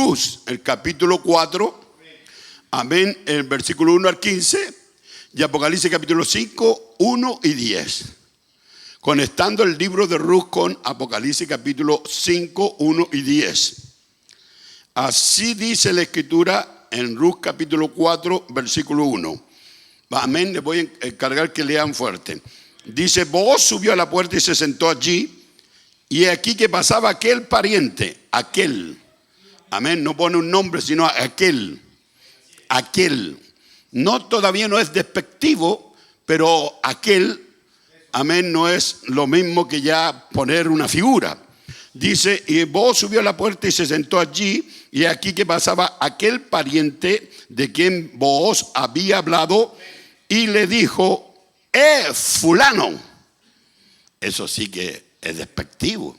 Ruth, el capítulo 4, amén, el versículo 1 al 15, y Apocalipsis capítulo 5, 1 y 10. Conectando el libro de Ruth con Apocalipsis capítulo 5, 1 y 10. Así dice la escritura en Ruth capítulo 4, versículo 1. Amén, les voy a encargar que lean fuerte. Dice, Booz subió a la puerta y se sentó allí, y aquí que pasaba aquel pariente, aquel. Amén, no pone un nombre, sino aquel. No, todavía no es despectivo, pero aquel, amén, no es lo mismo que ya poner una figura. Dice, y Booz subió a la puerta y se sentó allí, y aquí que pasaba aquel pariente de quien Booz había hablado, y le dijo, fulano. Eso sí que es despectivo.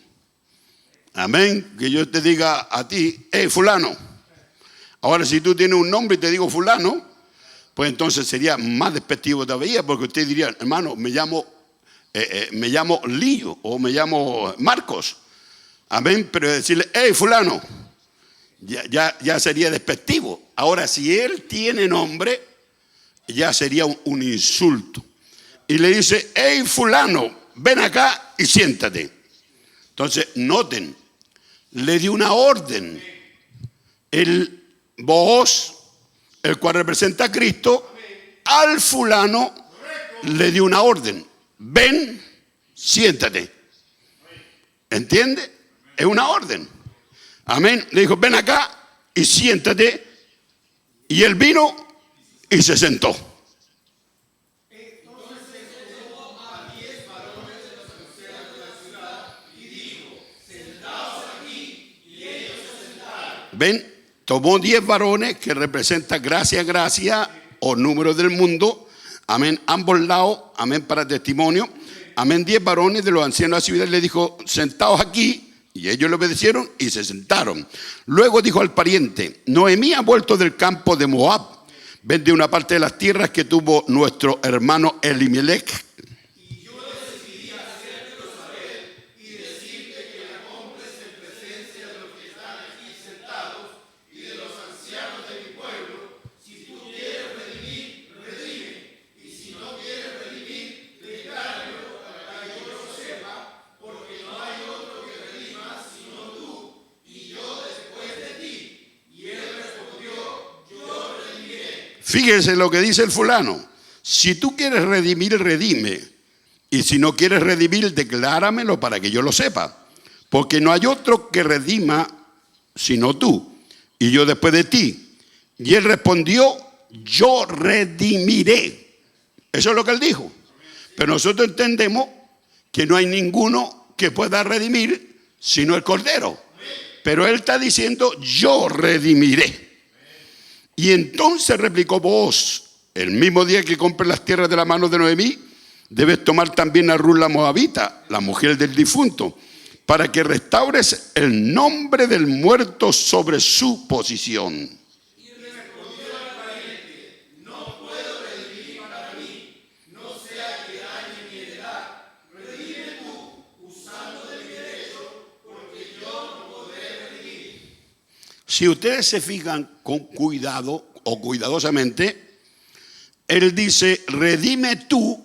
Amén, que yo te diga a ti, fulano. Ahora si tú tienes un nombre y te digo fulano, pues entonces sería más despectivo todavía, porque usted diría, hermano, me llamo Lío o me llamo Marcos. Amén, pero decirle, fulano, ya sería despectivo. Ahora si él tiene nombre, ya sería un insulto. Y le dice, fulano, ven acá y siéntate. Entonces, noten, le dio una orden. El Booz, el cual representa a Cristo, al fulano le dio una orden. Ven, siéntate. ¿Entiende? Es una orden. Amén. Le dijo, ven acá y siéntate. Y él vino y se sentó. Ven, tomó 10 varones que representan gracia o número del mundo. Amén, ambos lados, amén, para testimonio. Amén, 10 varones de los ancianos de la ciudad, le dijo, sentaos aquí. Y ellos le obedecieron y se sentaron. Luego dijo al pariente, Noemí ha vuelto del campo de Moab. Vende una parte de las tierras que tuvo nuestro hermano Elimelech. Fíjese lo que dice el fulano. Si tú quieres redimir, redime. Y si no quieres redimir, decláramelo para que yo lo sepa. Porque no hay otro que redima sino tú. Y yo después de ti. Y él respondió, yo redimiré. Eso es lo que él dijo. Pero nosotros entendemos que no hay ninguno que pueda redimir sino el Cordero. Pero él está diciendo, yo redimiré. Y entonces replicó Booz, el mismo día que compres las tierras de la mano de Noemí, debes tomar también a Ruth la moabita, la mujer del difunto, para que restaures el nombre del muerto sobre su posición. Y respondió al pariente, no puedo redimir para mí, no sea que dañe mi heredad. Redime tú, usando de mi derecho, porque yo no podré redimir. Si ustedes se fijan con cuidado o cuidadosamente, él dice, redime tú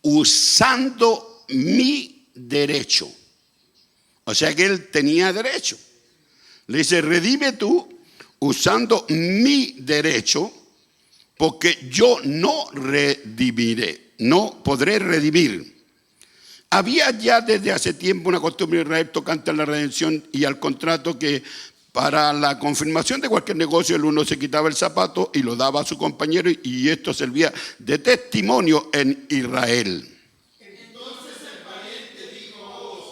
usando mi derecho. O sea que él tenía derecho. Le dice, redime tú usando mi derecho, porque yo no redimiré, no podré redimir. Había ya desde hace tiempo una costumbre en Israel tocante a la redención y al contrato que para la confirmación de cualquier negocio el uno se quitaba el zapato y lo daba a su compañero y esto servía de testimonio en Israel. Entonces el pariente dijo a Booz,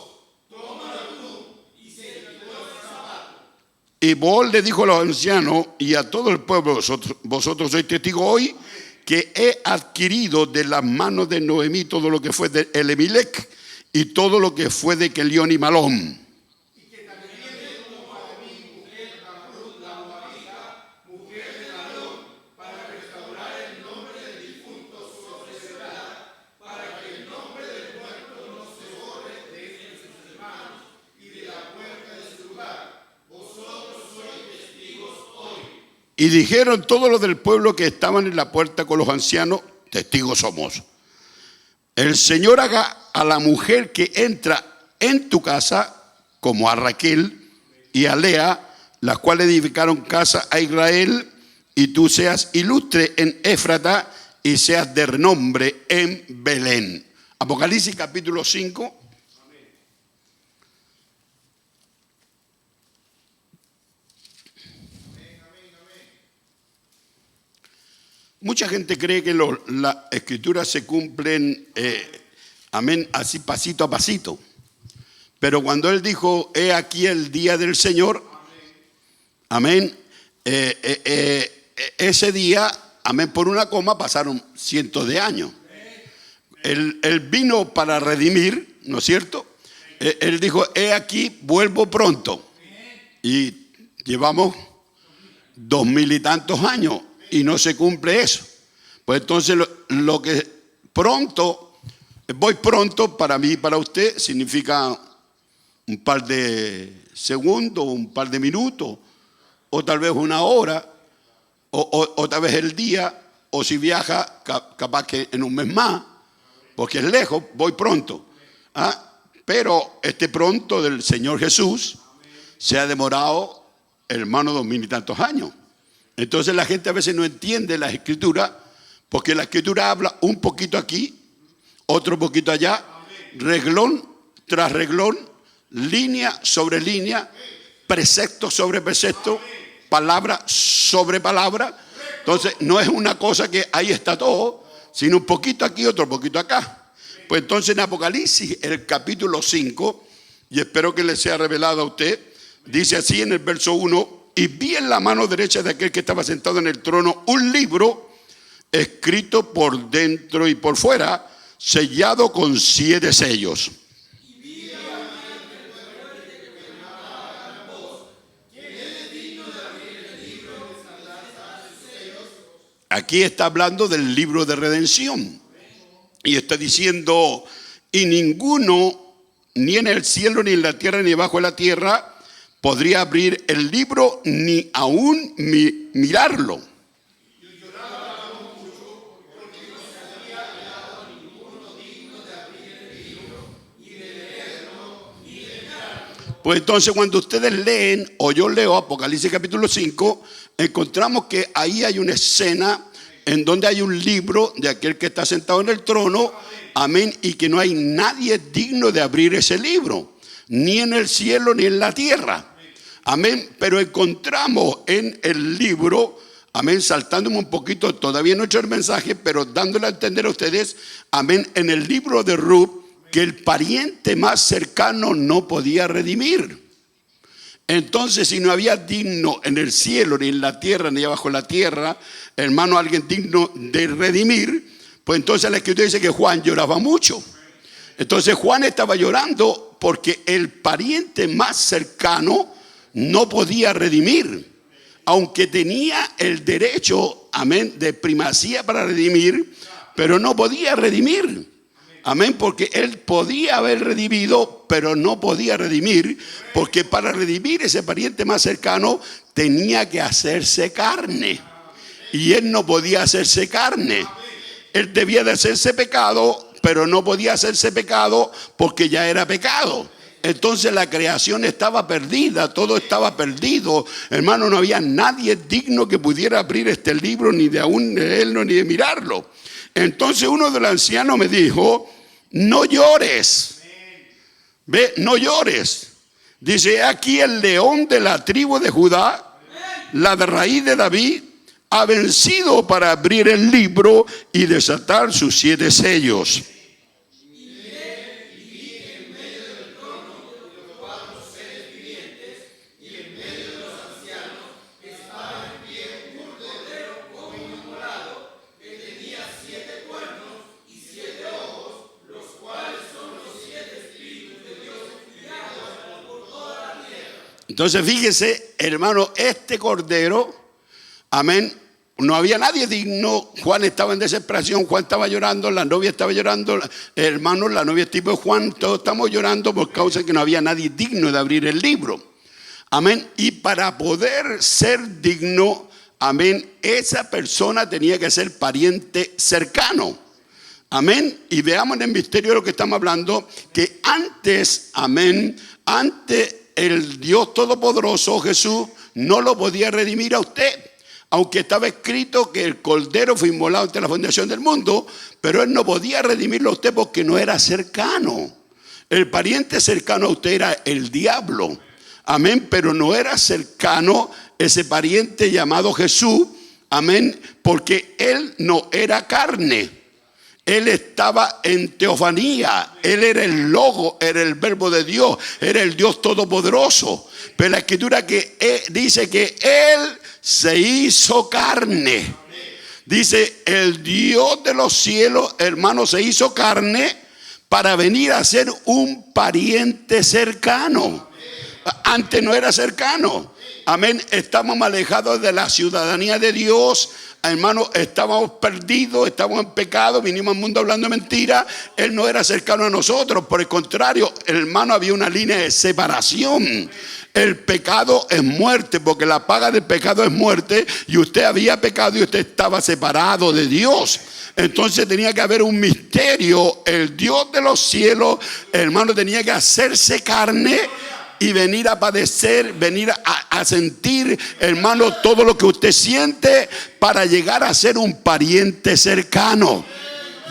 tómalo tú, y se quitó el zapato. Y Booz le dijo a los ancianos y a todo el pueblo, vosotros sois testigos hoy que he adquirido de las manos de Noemí todo lo que fue de Elimelech y todo lo que fue de Kelión y Malón. Y dijeron todos los del pueblo que estaban en la puerta con los ancianos, testigos somos. El Señor haga a la mujer que entra en tu casa, como a Raquel y a Lea, las cuales edificaron casa a Israel, y tú seas ilustre en Éfrata y seas de renombre en Belén. Apocalipsis capítulo 5. Mucha gente cree que las escrituras se cumplen, amén, así pasito a pasito. Pero cuando él dijo, he aquí el día del Señor, amén, ese día, amén, por una coma pasaron cientos de años. Él vino para redimir, ¿no es cierto? Él dijo, he aquí, vuelvo pronto. Y llevamos 2000 y tantos años y no se cumple eso. Pues entonces lo que pronto, voy pronto, para mí y para usted, significa un par de segundos, un par de minutos, o tal vez una hora, o tal vez el día, o si viaja, capaz que en un mes más, porque es lejos, voy pronto. Pero este pronto del Señor Jesús se ha demorado, hermano, 2000 y tantos años. Entonces la gente a veces no entiende la escritura, porque la escritura habla un poquito aquí, otro poquito allá, reglón tras reglón, línea sobre línea, precepto sobre precepto, palabra sobre palabra. Entonces no es una cosa que ahí está todo, sino un poquito aquí, otro poquito acá. Pues entonces en Apocalipsis, el capítulo 5, y espero que le sea revelado a usted, dice así en el verso 1, y vi en la mano derecha de aquel que estaba sentado en el trono un libro escrito por dentro y por fuera, sellado con 7 sellos. Aquí está hablando del libro de redención. Y está diciendo, y ninguno, ni en el cielo, ni en la tierra, ni debajo de la tierra, podría abrir el libro, ni aún mirarlo. Pues entonces cuando ustedes leen, o yo leo Apocalipsis capítulo 5, encontramos que ahí hay una escena en donde hay un libro de aquel que está sentado en el trono, amén, y que no hay nadie digno de abrir ese libro, ni en el cielo ni en la tierra, amén. Pero encontramos en el libro, amén, saltándome un poquito, todavía no he hecho el mensaje, pero dándole a entender a ustedes, amén, en el libro de Ruth, que el pariente más cercano no podía redimir. Entonces, si no había digno en el cielo, ni en la tierra, ni abajo de la tierra, hermano, alguien digno de redimir, pues entonces la escritura dice que Juan lloraba mucho. Entonces Juan estaba llorando porque el pariente más cercano no podía redimir, aunque tenía el derecho, amén, de primacía para redimir, pero no podía redimir. Amén, porque él podía haber redimido, pero no podía redimir, porque para redimir ese pariente más cercano tenía que hacerse carne. Y él no podía hacerse carne. Él debía de hacerse pecado, pero no podía hacerse pecado porque ya era pecado. Entonces la creación estaba perdida, todo estaba perdido. Hermano, no había nadie digno que pudiera abrir este libro, ni de aún leerlo, ni de mirarlo. Entonces uno de los ancianos me dijo, no llores, ve, no llores. Dice, aquí el león de la tribu de Judá, la de raíz de David, ha vencido para abrir el libro y desatar sus 7 sellos. Entonces fíjese, hermano, este cordero, amén, no había nadie digno. Juan estaba en desesperación, Juan estaba llorando, la novia estaba llorando, hermano, la novia tipo Juan, todos estamos llorando por causa de que no había nadie digno de abrir el libro. Amén. Y para poder ser digno, amén, esa persona tenía que ser pariente cercano. Amén. Y veamos en el misterio de lo que estamos hablando, que antes, amén, antes el Dios Todopoderoso, Jesús, no lo podía redimir a usted. Aunque estaba escrito que el Cordero fue inmolado ante la fundación del mundo, pero Él no podía redimirlo a usted porque no era cercano. El pariente cercano a usted era el diablo. Amén, pero no era cercano ese pariente llamado Jesús. Amén, porque Él no era carne. Él estaba en teofanía. Él era el Logo, era el verbo de Dios, era el Dios Todopoderoso. Pero la Escritura dice que Él se hizo carne. Dice, el Dios de los cielos, hermano, se hizo carne para venir a ser un pariente cercano. Antes no era cercano. Amén. Estamos alejados de la ciudadanía de Dios. Hermano, estábamos perdidos, estábamos en pecado, vinimos al mundo hablando mentira. Él no era cercano a nosotros. Por el contrario, hermano, había una línea de separación. El pecado es muerte, porque la paga del pecado es muerte. Y usted había pecado y usted estaba separado de Dios. Entonces tenía que haber un misterio. El Dios de los cielos, hermano, tenía que hacerse carne y venir a padecer, venir a sentir, hermano, todo lo que usted siente para llegar a ser un pariente cercano.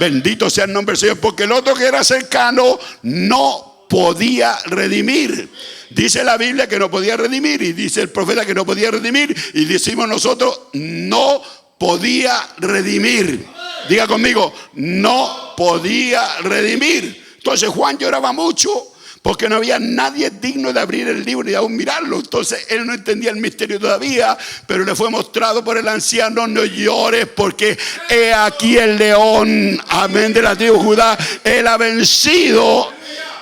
Bendito sea el nombre del Señor, porque el otro que era cercano no podía redimir. Dice la Biblia que no podía redimir, y dice el profeta que no podía redimir, y decimos nosotros, no podía redimir. Diga conmigo, no podía redimir. Entonces Juan lloraba mucho, porque no había nadie digno de abrir el libro y aún mirarlo. Entonces él no entendía el misterio todavía, pero le fue mostrado por el anciano: no llores, porque he aquí el león, amén, de la tribu de Judá. Él ha vencido,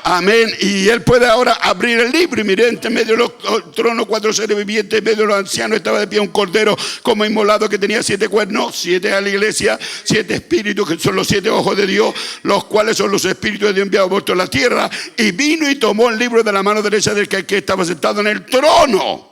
amén, y él puede ahora abrir el libro. Y mire, en medio de los tronos, 4 seres vivientes, en medio de los ancianos estaba de pie un cordero como inmolado, que tenía 7 cuernos, 7 a la iglesia, 7 espíritus, que son los 7 ojos de Dios, los cuales son los espíritus de Dios enviados por toda la tierra. Y vino y tomó el libro de la mano derecha del que estaba sentado en el trono.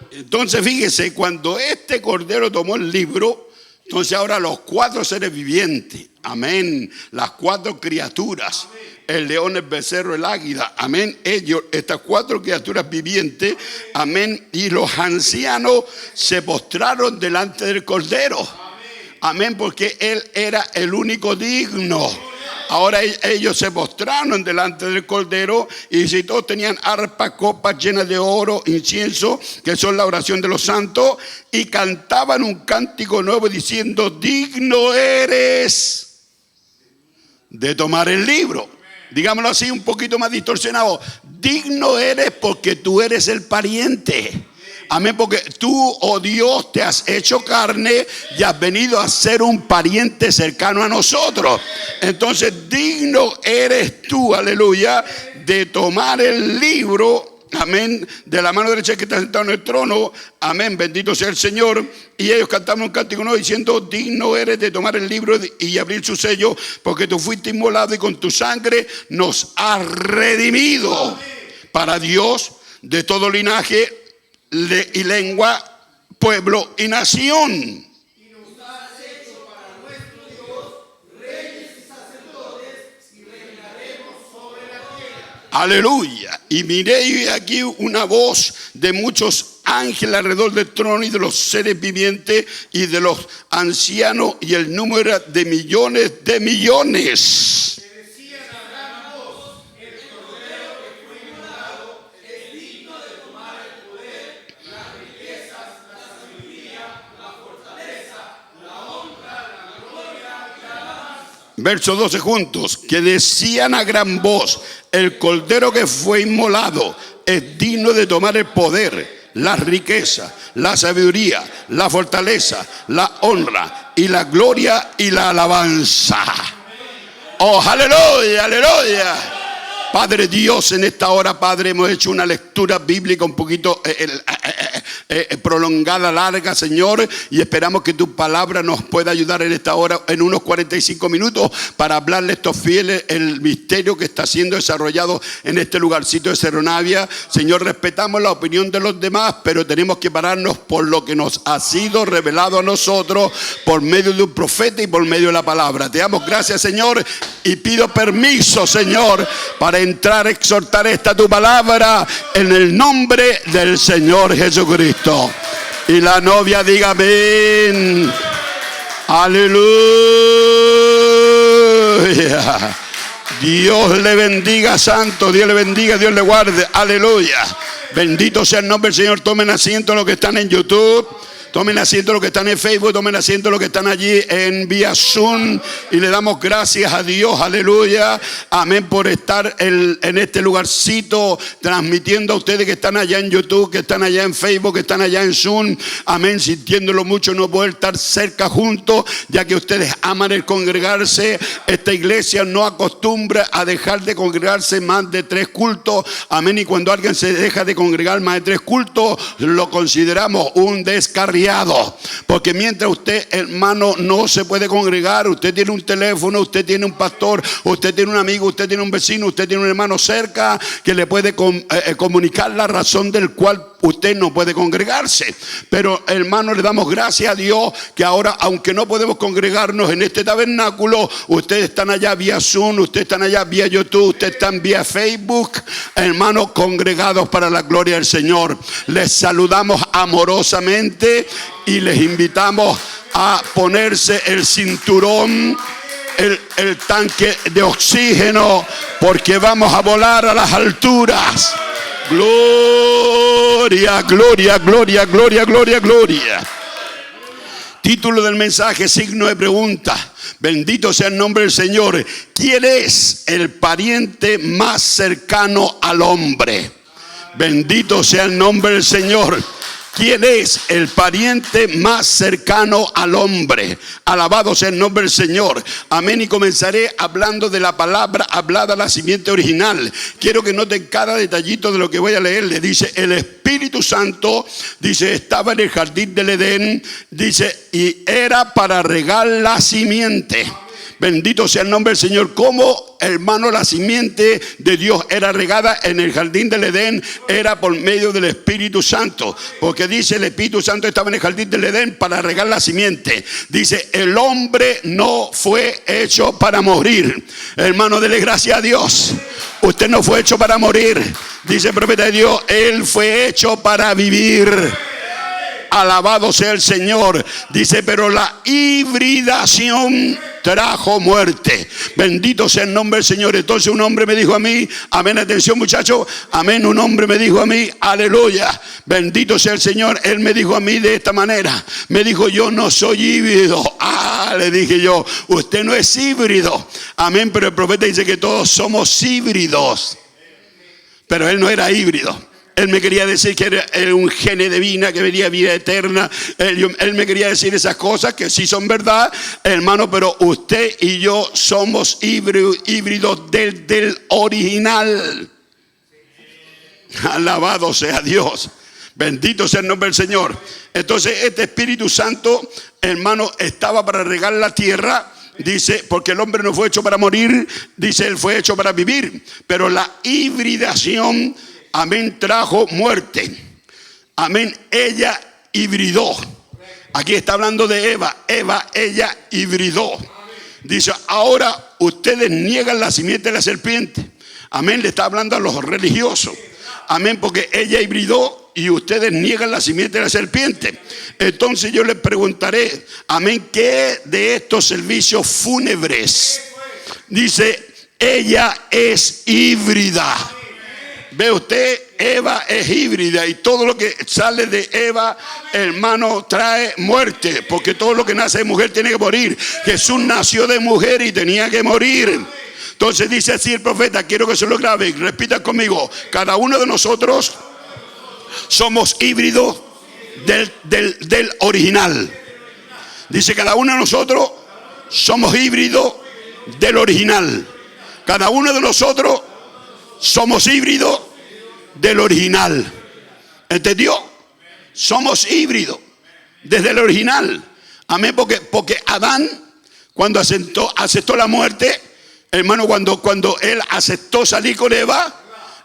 Entonces fíjese, cuando este cordero tomó el libro, entonces ahora los 4 seres vivientes, amén, las 4 criaturas, el león, el becerro, el águila, amén, ellos, estas 4 criaturas vivientes, amén, y los ancianos se postraron delante del cordero, amén, porque él era el único digno. Ahora ellos se postraron delante del cordero, y si todos tenían arpas, copas llenas de oro, incienso, que son la oración de los santos, y cantaban un cántico nuevo diciendo: digno eres de tomar el libro. Digámoslo así, un poquito más distorsionado: digno eres porque tú eres el pariente. Amén, porque tú, oh Dios, te has hecho carne y has venido a ser un pariente cercano a nosotros. Entonces, digno eres tú, aleluya, de tomar el libro, amén, de la mano derecha que está sentado en el trono. Amén, bendito sea el Señor. Y ellos cantaban un cántico nuevo diciendo: digno eres de tomar el libro y abrir su sello, porque tú fuiste inmolado y con tu sangre nos has redimido para Dios de todo linaje y lengua, pueblo y nación. Y nos has hecho para nuestro Dios reyes y sacerdotes, y reinaremos sobre la tierra. Aleluya. Y miré aquí una voz de muchos ángeles alrededor del trono, y de los seres vivientes y de los ancianos, y el número era de millones de millones. Verso 12 juntos, que decían a gran voz: el cordero que fue inmolado es digno de tomar el poder, la riqueza, la sabiduría, la fortaleza, la honra y la gloria y la alabanza. Oh, aleluya, aleluya. Padre Dios, en esta hora, Padre, hemos hecho una lectura bíblica un poquito prolongada, larga, Señor, y esperamos que tu palabra nos pueda ayudar en esta hora, en unos 45 minutos, para hablarle a estos fieles el misterio que está siendo desarrollado en este lugarcito de Cerro Navia. Señor, respetamos la opinión de los demás, pero tenemos que pararnos por lo que nos ha sido revelado a nosotros por medio de un profeta y por medio de la palabra. Te damos gracias, Señor, y pido permiso, Señor, para entrar a exhortar esta tu palabra en el nombre del Señor Jesucristo. Y la novia diga amén. Aleluya. Dios le bendiga, santo. Dios le bendiga, Dios le guarde. Aleluya. Bendito sea el nombre del Señor. Tomen asiento los que están en YouTube. Tomen asiento los que están en Facebook, tomen asiento los que están allí en vía Zoom, y le damos gracias a Dios, aleluya, amén, por estar en este lugarcito transmitiendo a ustedes que están allá en YouTube, que están allá en Facebook, que están allá en Zoom, amén, sintiéndolo mucho no poder estar cerca juntos, ya que ustedes aman el congregarse. Esta iglesia no acostumbra a dejar de congregarse más de 3 cultos, amén, y cuando alguien se deja de congregar más de 3 cultos, lo consideramos un descarriado. Porque mientras usted, hermano, no se puede congregar, usted tiene un teléfono, usted tiene un pastor, usted tiene un amigo, usted tiene un vecino, usted tiene un hermano cerca que le puede comunicar la razón del cual usted no puede congregarse. Pero, hermano, le damos gracias a Dios que ahora, aunque no podemos congregarnos en este tabernáculo, ustedes están allá vía Zoom, ustedes están allá vía YouTube, ustedes están vía Facebook, hermanos, congregados para la gloria del Señor. Les saludamos amorosamente y les invitamos a ponerse el cinturón, el tanque de oxígeno, porque vamos a volar a las alturas. Gloria, gloria, gloria, gloria, gloria, gloria. Título del mensaje, signo de pregunta. Bendito sea el nombre del Señor. ¿Quién es el pariente más cercano al hombre? Bendito sea el nombre del Señor. ¿Quién es el pariente más cercano al hombre? Alabado sea el nombre del Señor. Amén. Y comenzaré hablando de la palabra hablada a la simiente original. Quiero que noten cada detallito de lo que voy a leer. Le dice, el Espíritu Santo, dice, estaba en el jardín del Edén, dice, y era para regar la simiente. Bendito sea el nombre del Señor. Como, hermano, la simiente de Dios era regada en el jardín del Edén, era por medio del Espíritu Santo. Porque dice, el Espíritu Santo estaba en el jardín del Edén para regar la simiente. Dice, el hombre no fue hecho para morir. Hermano, dele gracias a Dios. Usted no fue hecho para morir. Dice el profeta de Dios, él fue hecho para vivir. Alabado sea el Señor. Dice, pero la hibridación trajo muerte. Bendito sea el nombre del Señor. Entonces un hombre me dijo a mí, amén, atención muchachos, amén, un hombre me dijo a mí, aleluya, bendito sea el Señor. Él me dijo a mí de esta manera, me dijo, yo no soy híbrido. Le dije yo, usted no es híbrido, amén, pero el profeta dice que todos somos híbridos. Pero él no era híbrido. Él me quería decir que era un gene de vida, que venía vida eterna. Él me quería decir esas cosas que sí son verdad, hermano, pero usted y yo somos híbridos del original. Alabado sea Dios. Bendito sea el nombre del Señor. Entonces este Espíritu Santo, hermano, estaba para regar la tierra. Dice, porque el hombre no fue hecho para morir, dice, él fue hecho para vivir. Pero la hibridación, amén, trajo muerte. Amén, ella hibridó. Aquí está hablando de Eva. Ella hibridó. Dice, ahora ustedes niegan la simiente de la serpiente. Amén, le está hablando a los religiosos. Amén, porque ella hibridó y ustedes niegan la simiente de la serpiente. Entonces yo les preguntaré, amén, ¿qué de estos servicios fúnebres? Dice, ella es híbrida. Ve usted, Eva es híbrida y todo lo que sale de Eva, hermano, trae muerte, porque todo lo que nace de mujer tiene que morir. Jesús nació de mujer y tenía que morir. Entonces dice así el profeta, quiero que se lo graben, repitan conmigo, cada uno de nosotros somos híbridos del original. Dice, cada uno de nosotros somos híbridos del original. Cada uno de nosotros somos híbridos del original. ¿Entendió? Somos híbridos desde el original. Amén, porque Adán, cuando aceptó la muerte, hermano, cuando él aceptó salir con Eva,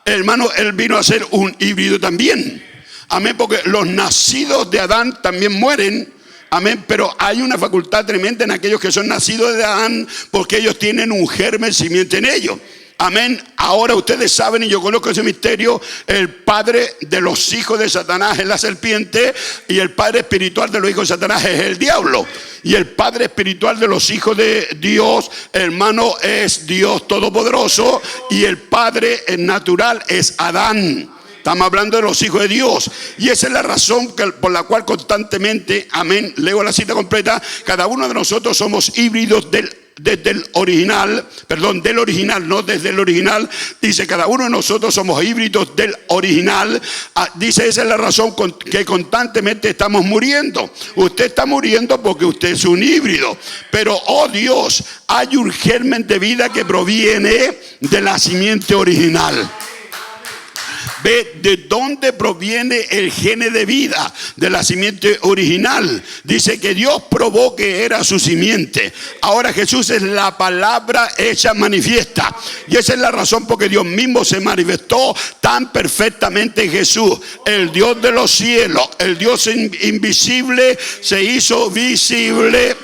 hermano, él vino a ser un híbrido también. Amén, porque los nacidos de Adán también mueren. Amén, pero hay una facultad tremenda en aquellos que son nacidos de Adán, porque ellos tienen un germen simiente en ellos. Amén. Ahora ustedes saben, y yo conozco ese misterio, el padre de los hijos de Satanás es la serpiente, y el padre espiritual de los hijos de Satanás es el diablo. Y el padre espiritual de los hijos de Dios, hermano, es Dios Todopoderoso, y el padre natural es Adán. Estamos hablando de los hijos de Dios. Y esa es la razón por la cual constantemente, amén, leo la cita completa, cada uno de nosotros somos híbridos desde el original, perdón, del original, no desde el original. Dice, cada uno de nosotros somos híbridos del original. Dice, esa es la razón que constantemente estamos muriendo. Usted está muriendo porque usted es un híbrido. Pero, oh Dios, hay un germen de vida que proviene de la simiente original. Ve de dónde proviene el gene de vida, de la simiente original. Dice que Dios probó que era su simiente. Ahora Jesús es la palabra hecha manifiesta. Y esa es la razón por que Dios mismo se manifestó tan perfectamente en Jesús. El Dios de los cielos, el Dios invisible, se hizo visible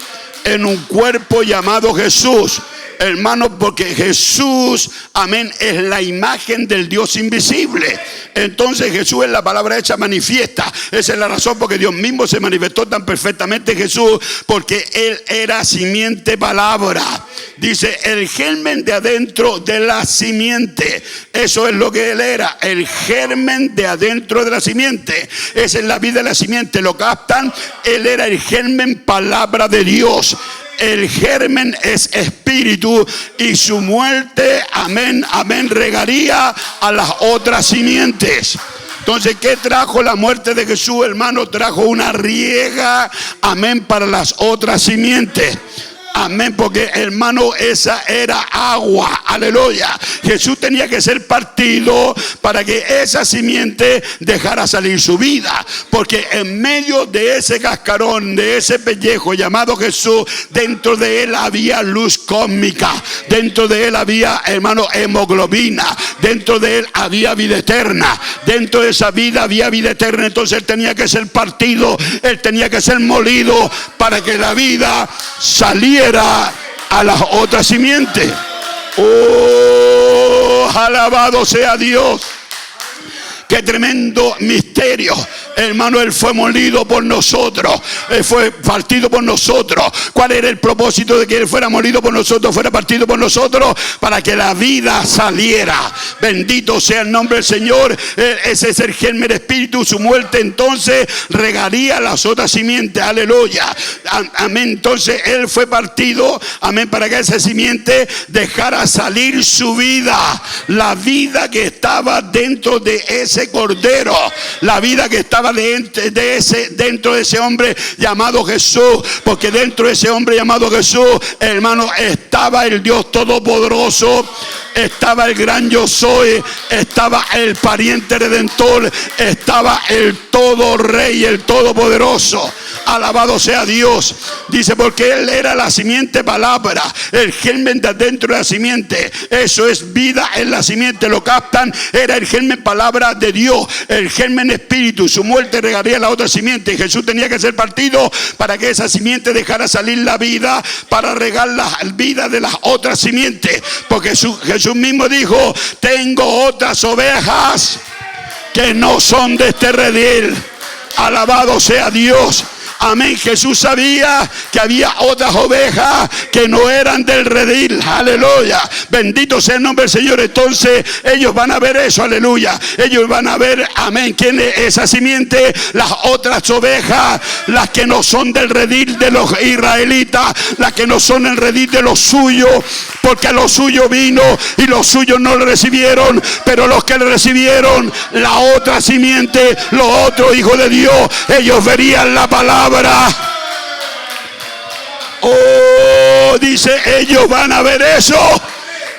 en un cuerpo llamado Jesús. Hermanos, porque Jesús, amén, es la imagen del Dios invisible. Entonces Jesús es la palabra hecha manifiesta. Esa es la razón porque Dios mismo se manifestó tan perfectamente en Jesús, porque Él era simiente palabra. Dice, el germen de adentro de la simiente. Eso es lo que Él era, el germen de adentro de la simiente. Esa es la vida de la simiente, ¿lo captan? Él era el germen palabra de Dios. El germen es espíritu, y su muerte, amén, amén, regaría a las otras simientes. Entonces, ¿qué trajo la muerte de Jesús, hermano? Trajo una riega, amén, para las otras simientes. Amén, porque hermano, esa era agua, aleluya. Jesús tenía que ser partido para que esa simiente dejara salir su vida, porque en medio de ese cascarón, de ese pellejo llamado Jesús, dentro de él había luz cósmica, dentro de él había, hermano, hemoglobina, dentro de él había vida eterna, dentro de esa vida había vida eterna. Entonces él tenía que ser partido, él tenía que ser molido para que la vida saliera a las otras simientes. Oh, alabado sea Dios. Qué tremendo misterio, hermano. Él fue molido por nosotros, Él fue partido por nosotros. ¿Cuál era el propósito de que Él fuera molido por nosotros, fuera partido por nosotros? Para que la vida saliera. Bendito sea el nombre del Señor. Ese es el germen espíritu. Su muerte entonces regaría las otras simientes. Aleluya, amén. Entonces Él fue partido, amén, para que esa simiente dejara salir su vida, la vida que estaba dentro de ese cordero, la vida que estaba dentro de ese hombre llamado Jesús. Porque dentro de ese hombre llamado Jesús, hermano, estaba el Dios Todopoderoso, estaba el gran yo soy, estaba el pariente redentor, estaba el todo rey, el todopoderoso. Alabado sea Dios. Dice, porque Él era la simiente palabra, el germen de adentro de la simiente. Eso es vida en la simiente, ¿lo captan? Era el germen palabra de Dios, el germen espíritu. Su muerte regaría la otra simiente. Jesús tenía que ser partido para que esa simiente dejara salir la vida, para regar la vida de las otras simientes. Porque Jesús mismo dijo, tengo otras ovejas que no son de este redil. Alabado sea Dios. Amén. Jesús sabía que había otras ovejas que no eran del redil. Aleluya. Bendito sea el nombre del Señor. Entonces ellos van a ver eso. Aleluya. Ellos van a ver, amén, quién es esa simiente. Las otras ovejas, las que no son del redil de los israelitas, las que no son el redil de los suyos, porque a los suyos vino y los suyos no lo recibieron. Pero los que le recibieron, la otra simiente, los otros hijos de Dios, ellos verían la palabra. Oh, dice, ellos van a ver eso.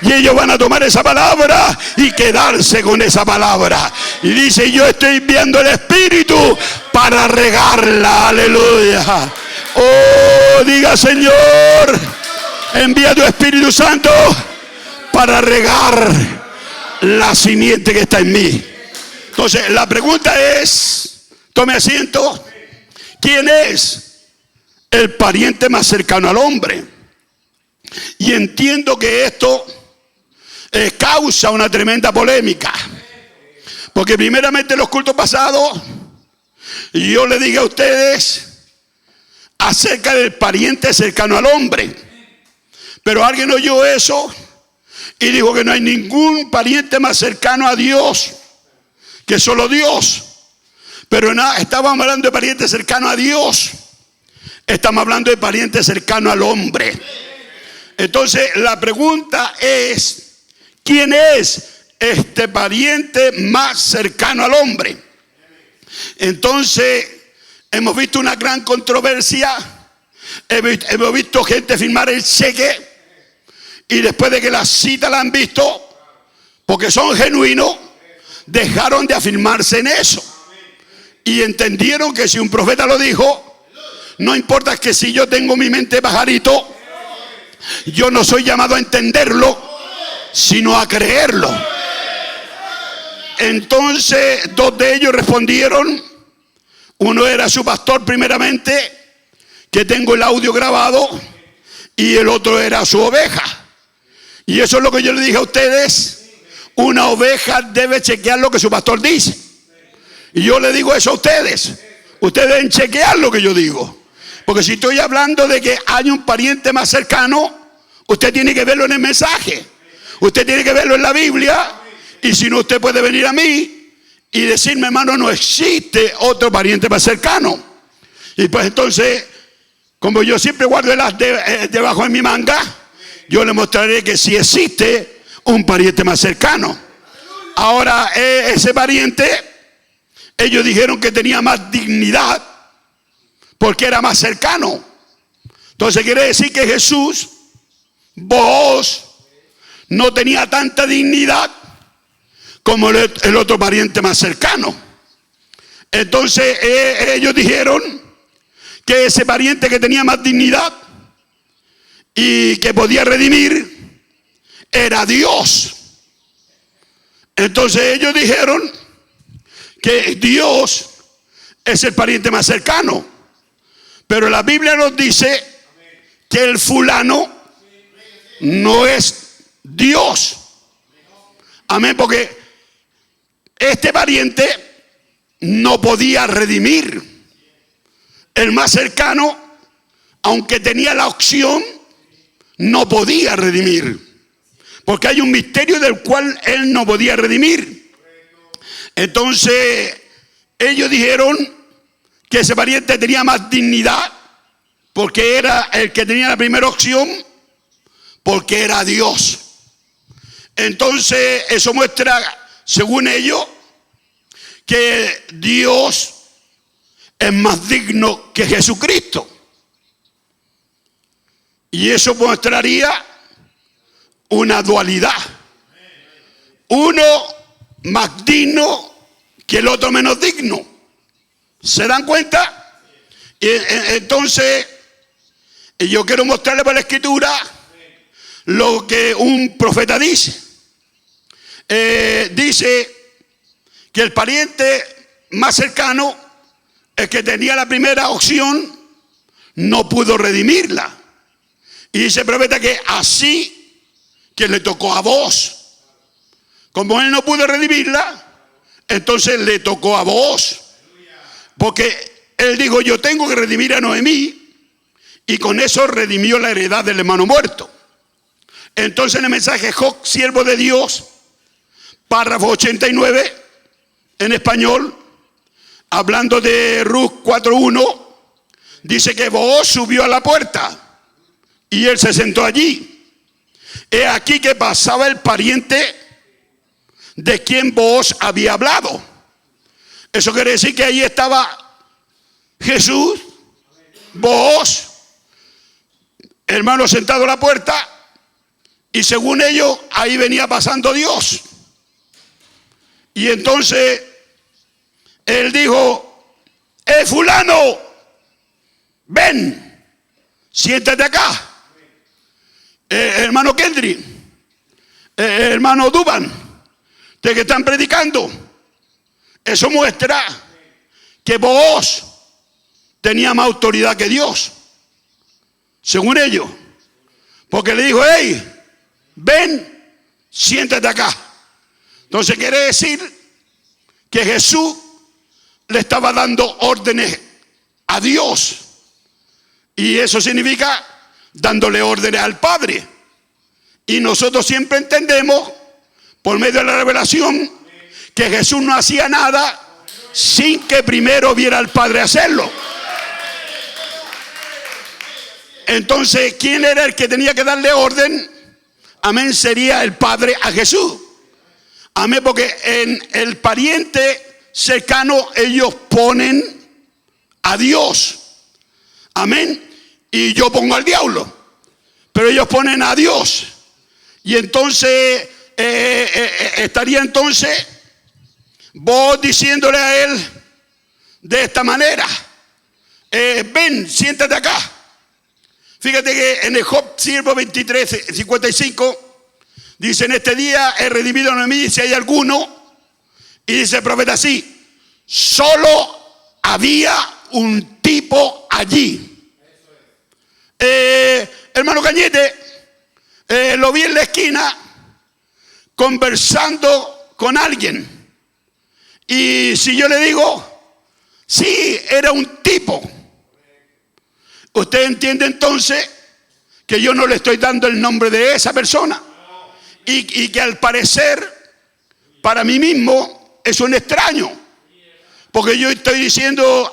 Y ellos van a tomar esa palabra y quedarse con esa palabra. Y dice, yo estoy enviando el Espíritu para regarla. Aleluya. Oh, diga, Señor, envía tu Espíritu Santo para regar la simiente que está en mí. Entonces, la pregunta es, tome asiento, ¿quién es el pariente más cercano al hombre? Y entiendo que esto causa una tremenda polémica, porque primeramente en los cultos pasados yo le dije a ustedes acerca del pariente cercano al hombre, pero alguien oyó eso y dijo que no hay ningún pariente más cercano a Dios que solo Dios. Pero no, estamos hablando de pariente cercano a Dios, estamos hablando de pariente cercano al hombre. Entonces la pregunta es, ¿quién es este pariente más cercano al hombre? Entonces hemos visto una gran controversia, hemos visto gente firmar el cheque y después de que la cita la han visto, porque son genuinos, dejaron de afirmarse en eso y entendieron que si un profeta lo dijo, no importa que si yo tengo mi mente pajarito, yo no soy llamado a entenderlo, sino a creerlo. Entonces, dos de ellos respondieron. Uno era su pastor primeramente, que tengo el audio grabado, y el otro era su oveja. Y eso es lo que yo le dije a ustedes. Una oveja debe chequear lo que su pastor dice. Y yo le digo eso a ustedes. Ustedes deben chequear lo que yo digo. Porque si estoy hablando de que hay un pariente más cercano, usted tiene que verlo en el mensaje. Usted tiene que verlo en la Biblia. Y si no, usted puede venir a mí y decirme, hermano, no existe otro pariente más cercano. Y pues entonces, como yo siempre guardo el as debajo de mi manga, yo le mostraré que sí existe un pariente más cercano. Ahora, ese pariente, ellos dijeron que tenía más dignidad porque era más cercano. Entonces quiere decir que Jesús, Booz, no tenía tanta dignidad como el otro pariente más cercano. Entonces ellos dijeron que ese pariente que tenía más dignidad y que podía redimir era Dios. Entonces ellos dijeron que Dios es el pariente más cercano, pero la Biblia nos dice que el fulano no es Dios. Amén, porque este pariente no podía redimir. El más cercano, aunque tenía la opción, no podía redimir, porque hay un misterio del cual él no podía redimir. Entonces ellos dijeron que ese pariente tenía más dignidad porque era el que tenía la primera opción, porque era Dios. Entonces eso muestra, según ellos, que Dios es más digno que Jesucristo. Y eso mostraría una dualidad. Uno más digno que el otro menos digno. ¿Se dan cuenta? Y entonces, yo quiero mostrarle por la Escritura lo que un profeta dice. Dice que el pariente más cercano, el que tenía la primera opción, no pudo redimirla. Y dice el profeta que así que le tocó a Booz. Como él no pudo redimirla, entonces le tocó a Booz. Porque él dijo, yo tengo que redimir a Noemí, y con eso redimió la heredad del hermano muerto. Entonces en el mensaje Job, siervo de Dios, párrafo 89, en español, hablando de Ruth 4:1, dice que Booz subió a la puerta y él se sentó allí. He aquí que pasaba el pariente de quien Booz había hablado. Eso quiere decir que ahí estaba Jesús, Booz, hermano, sentado a la puerta, Y según ellos, ahí venía pasando Dios. Y entonces él dijo: fulano, ven, siéntate acá. Hermano Kendrick, hermano Duban, de que están predicando. Eso muestra que vos tenía más autoridad que Dios, según ellos. Porque le dijo: hey, ven, siéntate acá. Entonces quiere decir que Jesús le estaba dando órdenes a Dios. Y eso significa dándole órdenes al Padre. Y nosotros siempre entendemos, por medio de la revelación, que Jesús no hacía nada sin que primero viera al Padre hacerlo. Entonces, ¿quién era el que tenía que darle orden? Amén, sería el Padre a Jesús. Amén, porque en el pariente cercano ellos ponen a Dios. Amén. Y yo pongo al diablo. Pero ellos ponen a Dios. Y entonces estaría entonces vos diciéndole a él de esta manera: ven, siéntate acá. Fíjate que en el Job 23:55 dice: en este día he redimido a mí si hay alguno. Y dice el profeta así: solo había un tipo allí. Hermano Cañete, lo vi en la esquina conversando con alguien. Y si yo le digo: sí, era un tipo, usted entiende entonces que yo no le estoy dando el nombre de esa persona. Y que al parecer, para mí mismo, es un extraño. Porque yo estoy diciendo,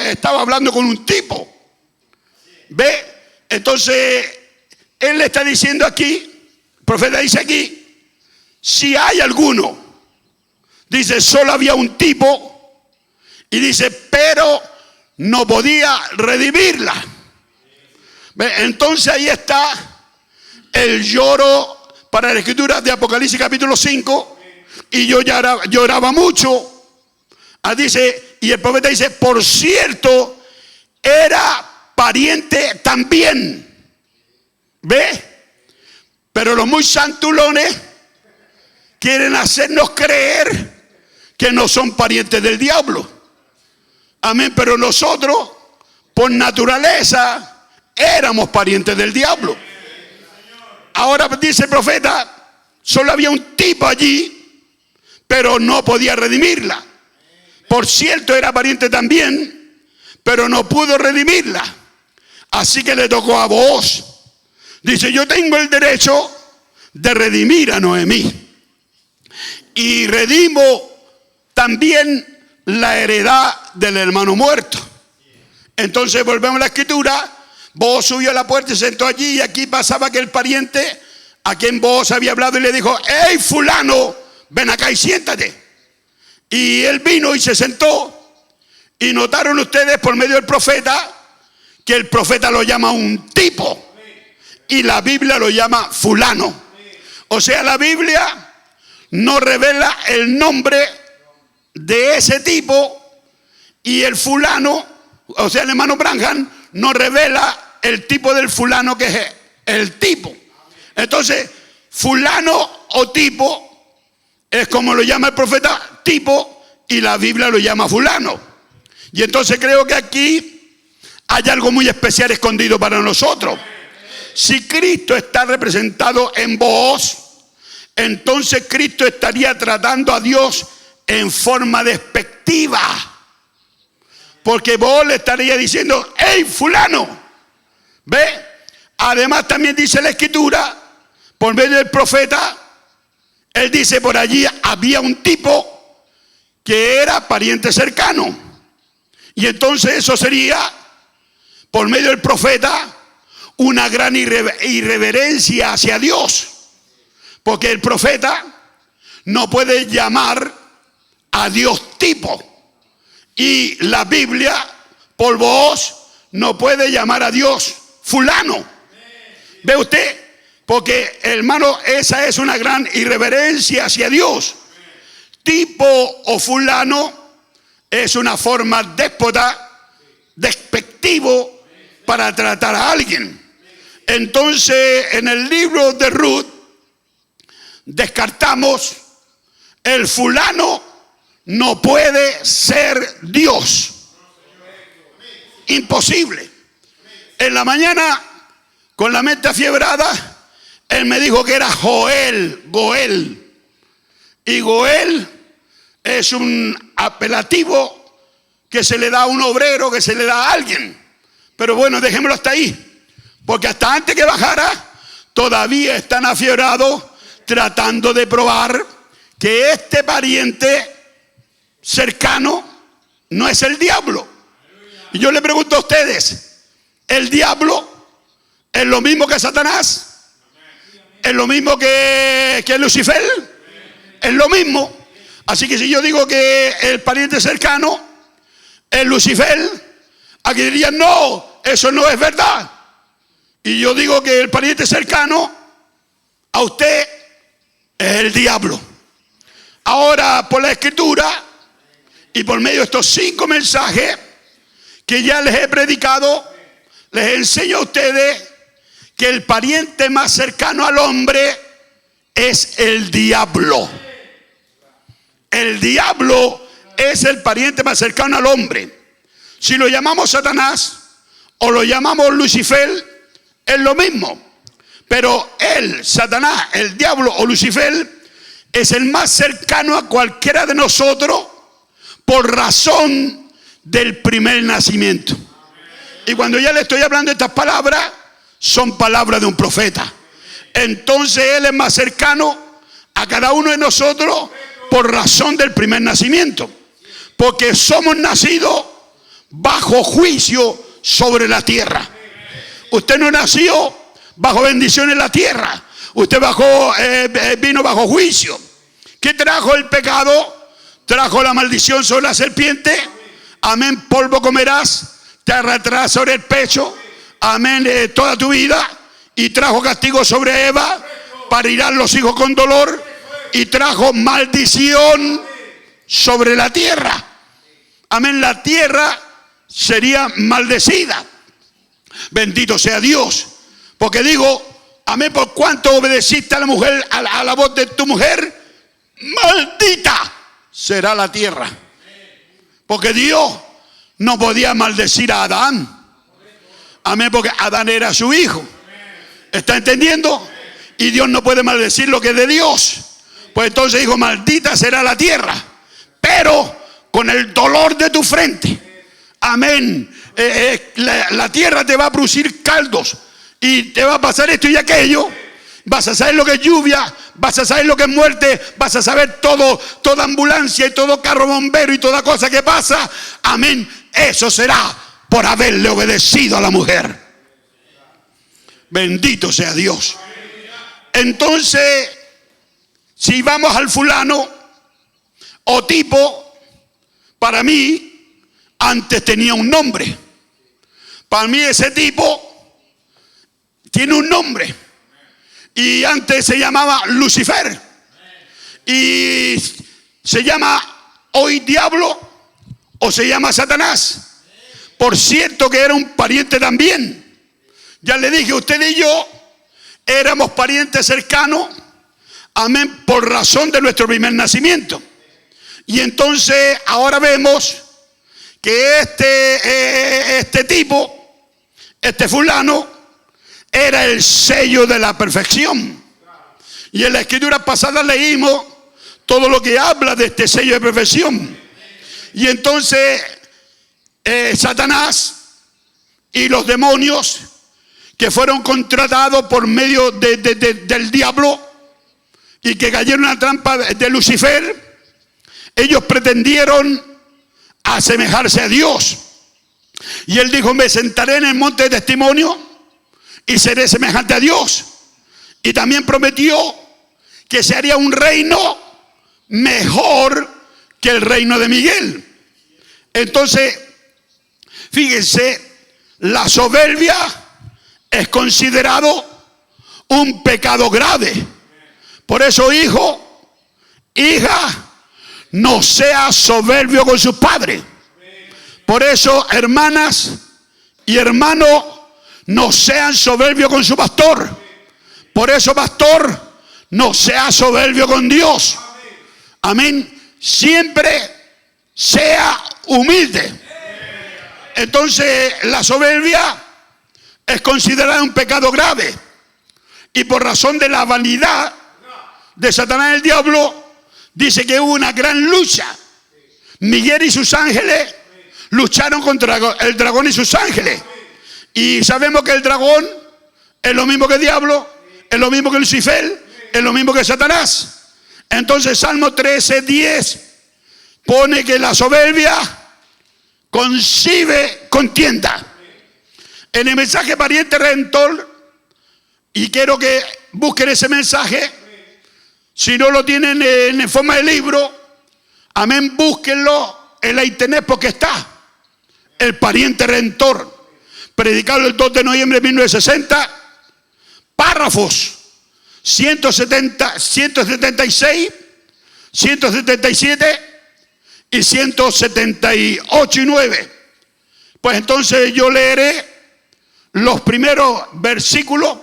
estaba hablando con un tipo. ¿Ve? Entonces, él le está diciendo aquí, el profeta dice aquí: si hay alguno, dice, solo había un tipo, y dice, pero no podía redimirla. ¿Ve? Entonces ahí está el lloro para la escritura de Apocalipsis capítulo 5, y yo lloraba mucho. Dice, y el profeta dice: por cierto, era pariente también. ¿Ve? Pero los muy santulones quieren hacernos creer que no son parientes del diablo. Amén. Pero nosotros, por naturaleza, éramos parientes del diablo. Ahora dice el profeta: solo había un tipo allí, pero no podía redimirla. Por cierto, era pariente también, pero no pudo redimirla. Así que le tocó a vos. Dice: yo tengo el derecho de redimir a Noemí. Y redimo también la heredad del hermano muerto. Entonces volvemos a la escritura. Vos subió a la puerta y se sentó allí, y aquí pasaba que el pariente a quien vos había hablado y le dijo: hey, fulano, ven acá y siéntate. Y él vino y se sentó. Y notaron ustedes por medio del profeta que el profeta lo llama un tipo y la Biblia lo llama fulano. O sea, la Biblia no revela el nombre de ese tipo, y el fulano, o sea, el hermano Branham, no revela el tipo del fulano que es el tipo. Entonces, fulano o tipo es como lo llama el profeta, tipo, y la Biblia lo llama fulano. Y entonces creo que aquí hay algo muy especial escondido para nosotros. Si Cristo está representado en vos, entonces Cristo estaría tratando a Dios en forma despectiva. Porque vos le estaría diciendo: hey, fulano, ¿ve? Además también dice la escritura, por medio del profeta, él dice: por allí había un tipo que era pariente cercano. Y entonces eso sería, por medio del profeta, una gran irreverencia hacia Dios. Porque el profeta no puede llamar a Dios tipo. Y la Biblia, por vos, no puede llamar a Dios fulano. ¿Ve usted Porque, hermano, esa es una gran irreverencia hacia Dios. Tipo o fulano es una forma déspota, despectivo para tratar a alguien. Entonces, en el libro de Ruth, descartamos el fulano no puede ser Dios. Imposible. En la mañana, con la mente afiebrada, él me dijo que era Goel. Y Goel es un apelativo que se le da a un obrero, que se le da a alguien. Pero bueno, dejémoslo hasta ahí. Porque hasta antes que bajara, todavía están afiebrados tratando de probar que este pariente cercano no es el diablo. Y yo le pregunto a ustedes, ¿el diablo es lo mismo que Satanás? ¿Es lo mismo que Lucifer? Es lo mismo. Así que si yo digo que el pariente cercano es Lucifer, aquí dirían, no, eso no es verdad. Y yo digo que el pariente cercano a usted es el diablo. Ahora, por la escritura y por medio de estos 5 mensajes que ya les he predicado, les enseño a ustedes que el pariente más cercano al hombre es el diablo. El diablo es el pariente más cercano al hombre. Si lo llamamos Satanás o lo llamamos Lucifer, es lo mismo. Pero él, Satanás, el diablo o Lucifer, es el más cercano a cualquiera de nosotros por razón del primer nacimiento. Y cuando ya le estoy hablando estas palabras, son palabras de un profeta. Entonces él es más cercano a cada uno de nosotros por razón del primer nacimiento. Porque somos nacidos bajo juicio sobre la tierra. Usted no nació bajo bendición en la tierra. Usted vino bajo juicio. ¿Qué trajo el pecado? Trajo la maldición sobre la serpiente. Amén, polvo comerás. Te arrastrarás sobre el pecho. Amén, toda tu vida. Y trajo castigo sobre Eva. Parirán los hijos con dolor. Y trajo maldición sobre la tierra. Amén, la tierra sería maldecida. Bendito sea Dios. Porque digo, amén, por cuanto obedeciste a la mujer, a la voz de tu mujer, maldita será la tierra. Porque Dios no podía maldecir a Adán. Amén, porque Adán era su hijo. ¿Está entendiendo? Y Dios no puede maldecir lo que es de Dios. Pues entonces dijo, maldita será la tierra, pero con el dolor de tu frente. Amén. La tierra te va a producir caldos y te va a pasar esto y aquello. Vas a saber lo que es lluvia, vas a saber lo que es muerte, vas a saber toda ambulancia y todo carro bombero y toda cosa que pasa. Amén. Eso será por haberle obedecido a la mujer. Bendito sea Dios. Entonces, si vamos al fulano o tipo, para mí antes tenía un nombre. Para mí ese tipo tiene un nombre. Y antes se llamaba Lucifer. Y se llama hoy diablo o se llama Satanás. Por cierto que era un pariente también. Ya le dije, usted y yo éramos parientes cercanos. Amén, por razón de nuestro primer nacimiento. Y entonces ahora vemos que este tipo, este fulano, era el sello de la perfección. Y en la escritura pasada leímos todo lo que habla de este sello de perfección. Y entonces Satanás y los demonios que fueron contratados por medio del diablo y que cayeron en la trampa de Lucifer, ellos pretendieron asemejarse a Dios. Y él dijo, me sentaré en el monte de testimonio y seré semejante a Dios. Y también prometió que se haría un reino mejor que el reino de Miguel. Entonces, fíjense, la soberbia es considerado un pecado grave. Por eso, hijo, hija, no sea soberbio con sus padres. Por eso, hermanas y hermanos, no sean soberbios con su pastor. Por eso, pastor, no sea soberbio con Dios. Amén. Siempre sea humilde. Entonces, la soberbia es considerada un pecado grave. Y por razón de la vanidad de Satanás el diablo, dice que hubo una gran lucha. Miguel y sus ángeles lucharon contra el dragón y sus ángeles. Y sabemos que el dragón es lo mismo que el diablo, es lo mismo que Lucifer, es lo mismo que Satanás. Entonces Salmo 13:10 pone que la soberbia concibe contienda. En el mensaje Pariente Redentor, y quiero que busquen ese mensaje, si no lo tienen en forma de libro, amén, búsquenlo en la internet porque está. El Pariente Redentor, predicado el 2 de noviembre de 1960, párrafos 176, 177 y 178 y 9. Pues entonces yo leeré los primeros versículos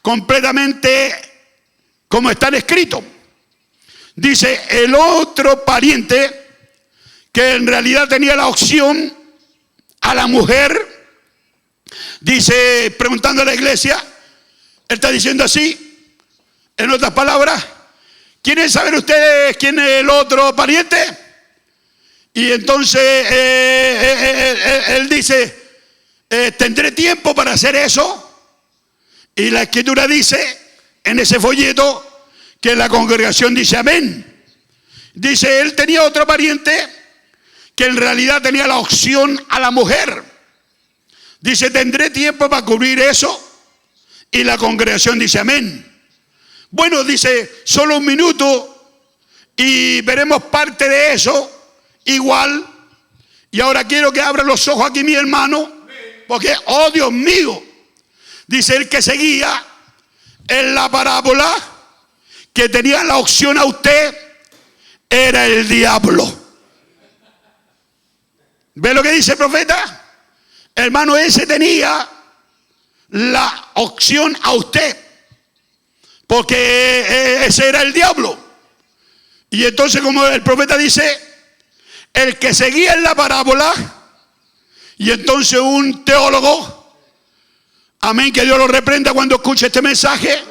completamente como están escritos. Dice, el otro pariente que en realidad tenía la opción a la mujer, dice, preguntando a la iglesia, él está diciendo así, en otras palabras, ¿quieren saber ustedes quién es el otro pariente? Y entonces él dice, ¿tendré tiempo para hacer eso? Y la escritura dice en ese folleto que la congregación dice amén. Dice, él tenía otro pariente que en realidad tenía la opción a la mujer. Dice, ¿tendré tiempo para cubrir eso? Y la congregación dice amén. Bueno, dice, solo un minuto y veremos parte de eso igual. Y ahora quiero que abra los ojos aquí mi hermano, porque, oh Dios mío, dice el que seguía en la parábola, que tenía la opción a usted, era el diablo. ¿Ve lo que dice el profeta? Hermano, ese tenía la opción a usted, porque ese era el diablo. Y entonces, como el profeta dice, el que seguía en la parábola, y entonces un teólogo, amén, que Dios lo reprenda cuando escuche este mensaje,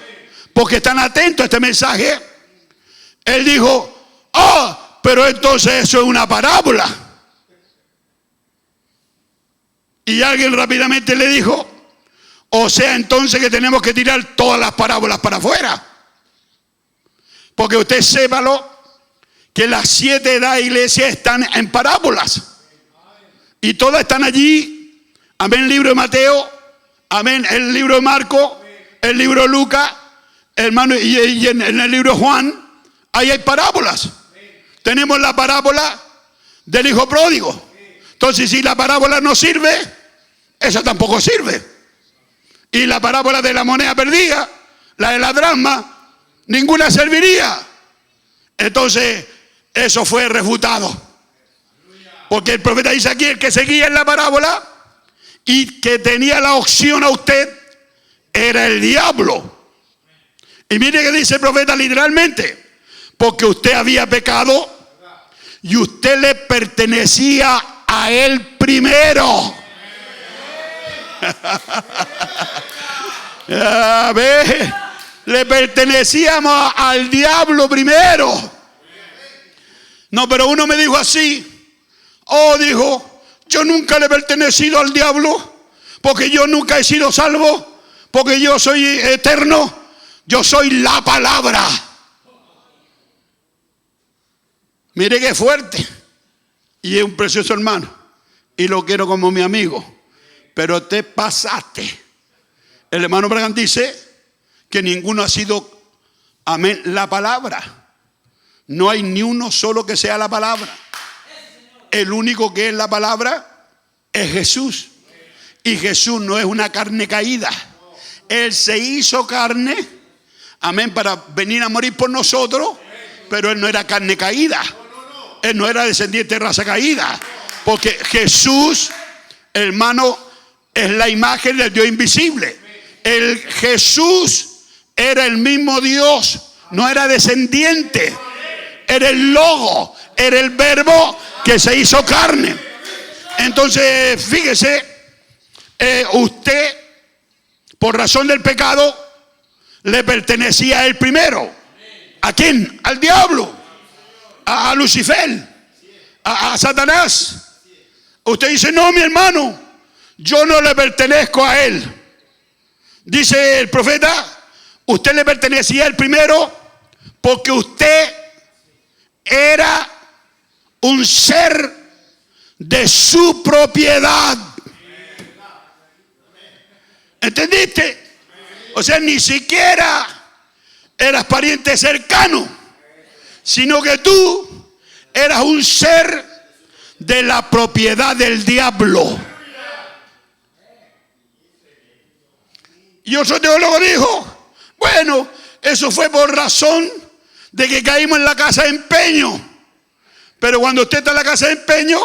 porque están atentos a este mensaje, él dijo, oh, pero entonces eso es una parábola. Y alguien rápidamente le dijo, o sea entonces que tenemos que tirar todas las parábolas para afuera. Porque usted sépalo, que las 7 de la iglesia están en parábolas. Y todas están allí, amén, el libro de Mateo, amén, el libro de Marco, el libro de Lucas, hermano, y en el libro de Juan, ahí hay parábolas. Tenemos la parábola del hijo pródigo. Entonces, si la parábola no sirve, esa tampoco sirve. Y la parábola de la moneda perdida, la de la dracma, ninguna serviría. Entonces, eso fue refutado. Porque el profeta dice aquí, el que seguía en la parábola y que tenía la opción a usted, era el diablo. Y mire que dice el profeta literalmente, porque usted había pecado y usted le pertenecía a él primero. Le pertenecíamos al diablo primero. No, pero uno me dijo así, oh, dijo, yo nunca le he pertenecido al diablo, porque yo nunca he sido salvo, porque yo soy eterno, yo soy la palabra. Mire qué fuerte. Y es un precioso hermano, y lo quiero como mi amigo, pero te pasaste. El hermano Branham dice que ninguno ha sido, amén, la palabra. No hay ni uno solo que sea la palabra. El único que es la palabra es Jesús. Y Jesús no es una carne caída. Él se hizo carne, amén, para venir a morir por nosotros, pero Él no era carne caída. Él no era descendiente de raza caída. Porque Jesús, hermano, es la imagen del Dios invisible. El Jesús era el mismo Dios, no era descendiente. Era el Logo, era el Verbo que se hizo carne. Entonces, fíjese, usted, por razón del pecado, le pertenecía a él primero. ¿A quién? Al diablo, a Lucifer, a Satanás. Usted dice, no, mi hermano, yo no le pertenezco a él. Dice el profeta, usted le pertenecía a él primero porque usted era un ser de su propiedad. ¿Entendiste? O sea, ni siquiera eras pariente cercano, sino que tú eras un ser de la propiedad del diablo. Y otro teólogo dijo, bueno, eso fue por razón de que caímos en la casa de empeño. Pero cuando usted está en la casa de empeño,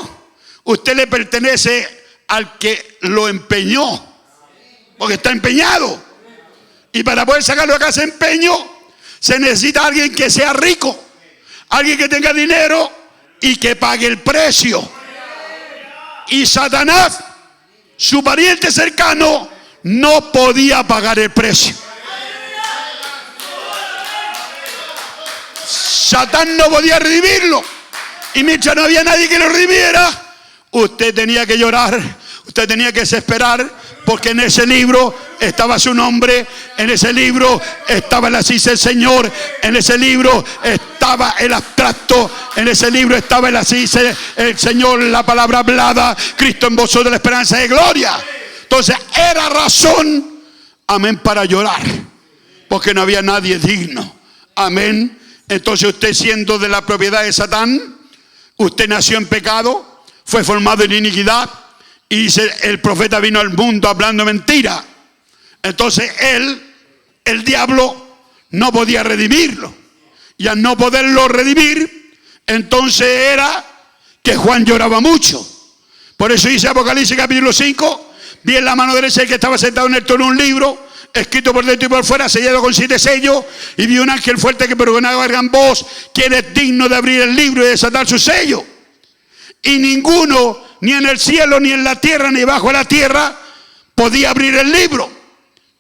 usted le pertenece al que lo empeñó, porque está empeñado. Y para poder sacarlo de la casa de empeño, se necesita alguien que sea rico, alguien que tenga dinero y que pague el precio. Y Satanás, su pariente cercano, no podía pagar el precio. Satán no podía redimirlo. Y mientras no había nadie que lo redimiera, usted tenía que llorar, usted tenía que desesperar, porque en ese libro estaba su nombre, en ese libro estaba la asís del Señor, en ese libro estaba el abstracto, en ese libro estaba el asís, el Señor, la palabra hablada, Cristo en vosotros, la esperanza de gloria. Entonces era razón, amén, para llorar, porque no había nadie digno, amén. Entonces usted, siendo de la propiedad de Satán, usted nació en pecado, fue formado en iniquidad, y dice, el profeta vino al mundo hablando mentira. Entonces él, el diablo, no podía redimirlo. Y al no poderlo redimir, entonces era que Juan lloraba mucho. Por eso dice Apocalipsis capítulo 5, vi en la mano derecha el que estaba sentado en el trono un libro, escrito por dentro y por fuera, sellado con 7 sellos, y vi un ángel fuerte que pregonaba a gran voz, ¿quién es digno de abrir el libro y desatar su sello? Y ninguno, ni en el cielo, ni en la tierra, ni bajo la tierra, podía abrir el libro.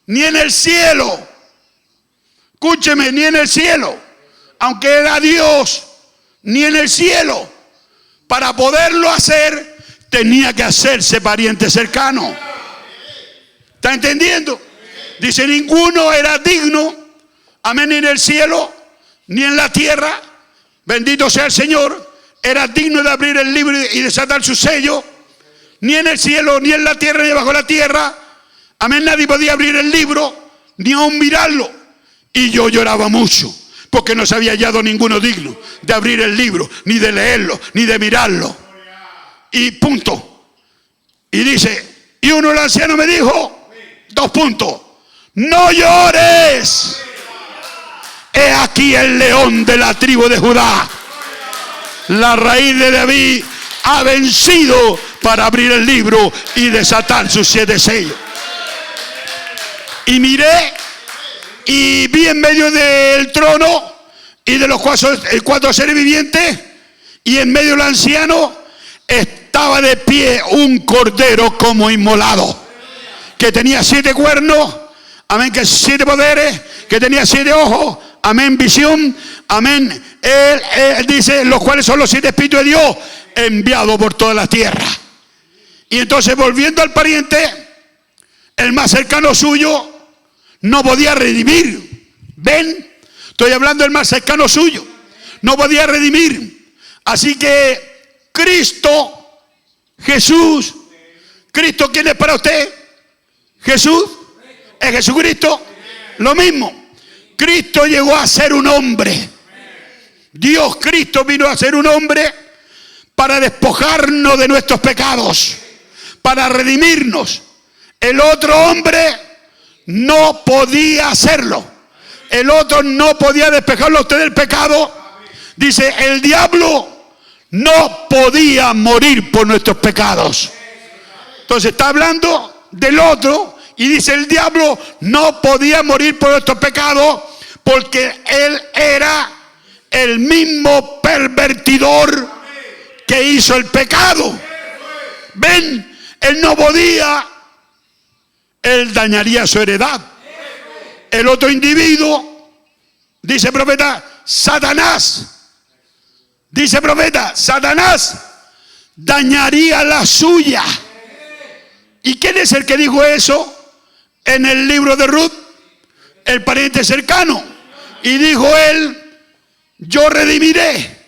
Ni en el cielo. Escúcheme, ni en el cielo. Aunque era Dios, ni en el cielo. Para poderlo hacer, tenía que hacerse pariente cercano. ¿Está entendiendo? Dice, ninguno era digno, amén, ni en el cielo, ni en la tierra, bendito sea el Señor, era digno de abrir el libro y desatar su sello, ni en el cielo, ni en la tierra, ni bajo la tierra, amén, nadie podía abrir el libro, ni aún mirarlo. Y yo lloraba mucho, porque no se había hallado ninguno digno de abrir el libro, ni de leerlo, ni de mirarlo. Y punto. Y dice, y uno de los ancianos me dijo, 2 puntos, no llores, he aquí el león de la tribu de Judá, la raíz de David ha vencido para abrir el libro y desatar sus 7 sellos. Y miré y vi en medio del trono y de los 4 seres vivientes, y en medio del anciano estaba de pie un cordero como inmolado, que tenía 7 cuernos, amén, que 7 poderes, que tenía 7 ojos, amén, visión, amén. Él dice, los cuales son los 7 espíritus de Dios enviados por toda la tierra. Y entonces, volviendo al pariente, el más cercano suyo no podía redimir. ¿Ven? Estoy hablando del más cercano suyo. No podía redimir. Así que Cristo, Jesús, Cristo, ¿quién es para usted? Jesús, es Jesucristo. Lo mismo. Cristo llegó a ser un hombre. Dios, Cristo, vino a ser un hombre para despojarnos de nuestros pecados, para redimirnos. El otro hombre no podía hacerlo. El otro no podía despejarlo a usted del pecado. Dice, el diablo no podía morir por nuestros pecados. Entonces está hablando del otro y dice, el diablo no podía morir por nuestros pecados porque él era el mismo pervertidor que hizo el pecado. Ven, él no podía, él dañaría su heredad. El otro individuo, dice el profeta, Satanás, dice el profeta, Satanás dañaría la suya. ¿Y quién es el que dijo eso en el libro de Ruth? El pariente cercano. Y dijo él, yo redimiré.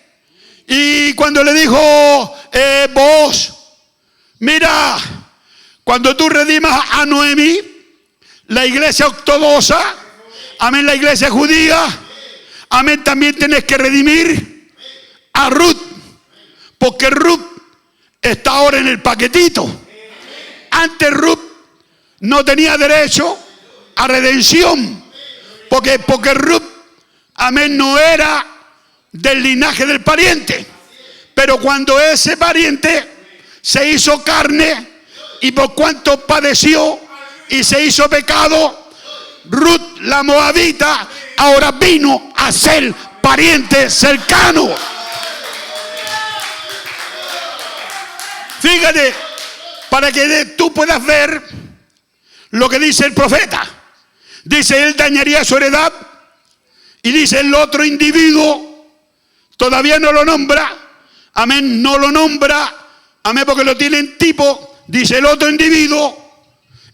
Y cuando le dijo Booz, mira, cuando tú redimas a Noemí, la iglesia ortodoxa, amén, la iglesia judía, amén, también tienes que redimir a Ruth, porque Ruth está ahora en el paquetito. Antes Ruth no tenía derecho a redención, porque Ruth, amén, no era del linaje del pariente. Pero cuando ese pariente se hizo carne y por cuanto padeció y se hizo pecado, Ruth la moabita ahora vino a ser pariente cercano. Fíjate, para que tú puedas ver lo que dice el profeta. Dice, él dañaría su heredad. Y dice, el otro individuo todavía no lo nombra. Amén, no lo nombra. Amén, porque lo tiene en tipo. Dice el otro individuo.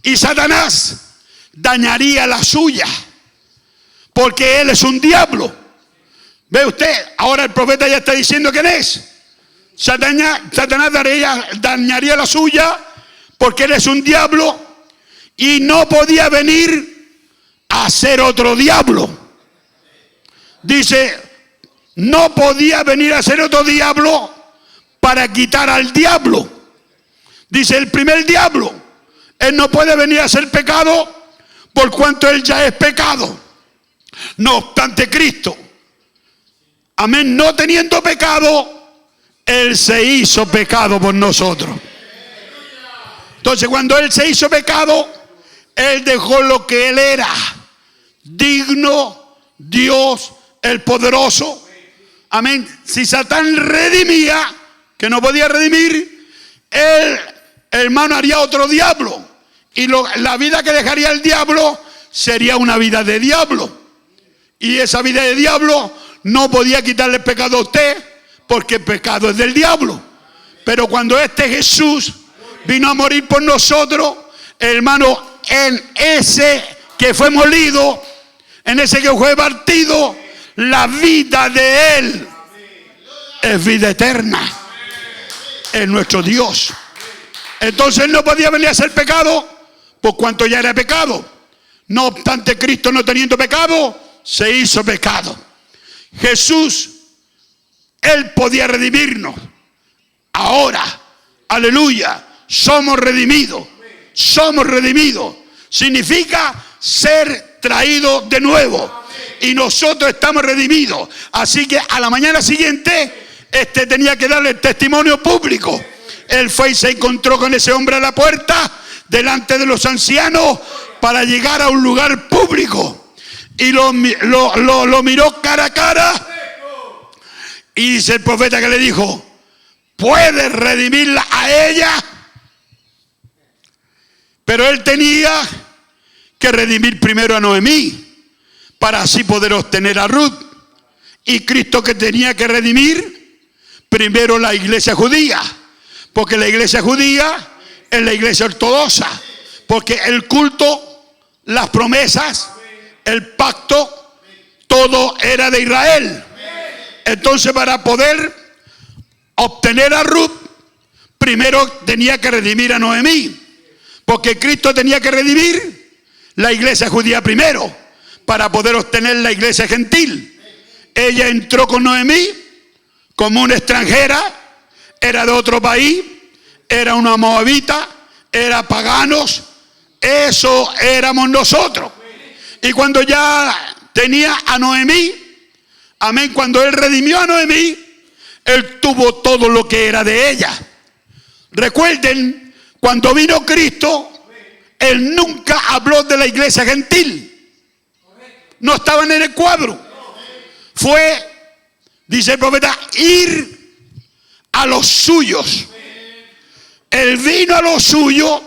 Y Satanás dañaría la suya, porque él es un diablo. ¿Ve usted? Ahora el profeta ya está diciendo quién es. Satanás dañaría la suya, porque él es un diablo y no podía venir a ser otro diablo. Dice, no podía venir a ser otro diablo para quitar al diablo. Dice, el primer diablo, él no puede venir a ser pecado por cuanto él ya es pecado. No obstante, Cristo, amén, no teniendo pecado, él se hizo pecado por nosotros. Entonces, cuando él se hizo pecado, él dejó lo que él era, digno, Dios, el poderoso. Amén. Si Satán redimía, que no podía redimir, él, hermano, haría otro diablo. Y la vida que dejaría el diablo sería una vida de diablo. Y esa vida de diablo no podía quitarle el pecado a usted, porque el pecado es del diablo. Pero cuando este Jesús vino a morir por nosotros, hermano, en ese que fue molido, en ese que fue partido, la vida de él es vida eterna. Es nuestro Dios. Entonces él no podía venir a hacer pecado por cuanto ya era pecado. No obstante, Cristo, no teniendo pecado, se hizo pecado. Jesús, él podía redimirnos. Ahora, aleluya, somos redimidos. Somos redimidos. Significa ser traídos de nuevo. Y nosotros estamos redimidos. Así que a la mañana siguiente, tenía que darle el testimonio público. Él fue y se encontró con ese hombre a la puerta, delante de los ancianos, para llegar a un lugar público. Y lo miró cara a cara. Y dice el profeta que le dijo, ¿puedes redimirla a ella? Pero él tenía que redimir primero a Noemí, para así poder obtener a Ruth. Y Cristo que tenía que redimir primero la iglesia judía, porque la iglesia judía es la iglesia ortodoxa, porque el culto, las promesas, el pacto, todo era de Israel. Entonces, para poder obtener a Ruth, primero tenía que redimir a Noemí, porque Cristo tenía que redimir la iglesia judía primero, para poder obtener la iglesia gentil. Ella entró con Noemí como una extranjera, era de otro país, era una moabita, era paganos, Eso éramos nosotros. Y cuando ya tenía a Noemí, amén, cuando él redimió a Noemí, él tuvo todo lo que era de ella. Recuerden, cuando vino Cristo, él nunca habló de la iglesia gentil. No estaban en el cuadro. Fue, dice el profeta, ir a los suyos. Él vino a los suyos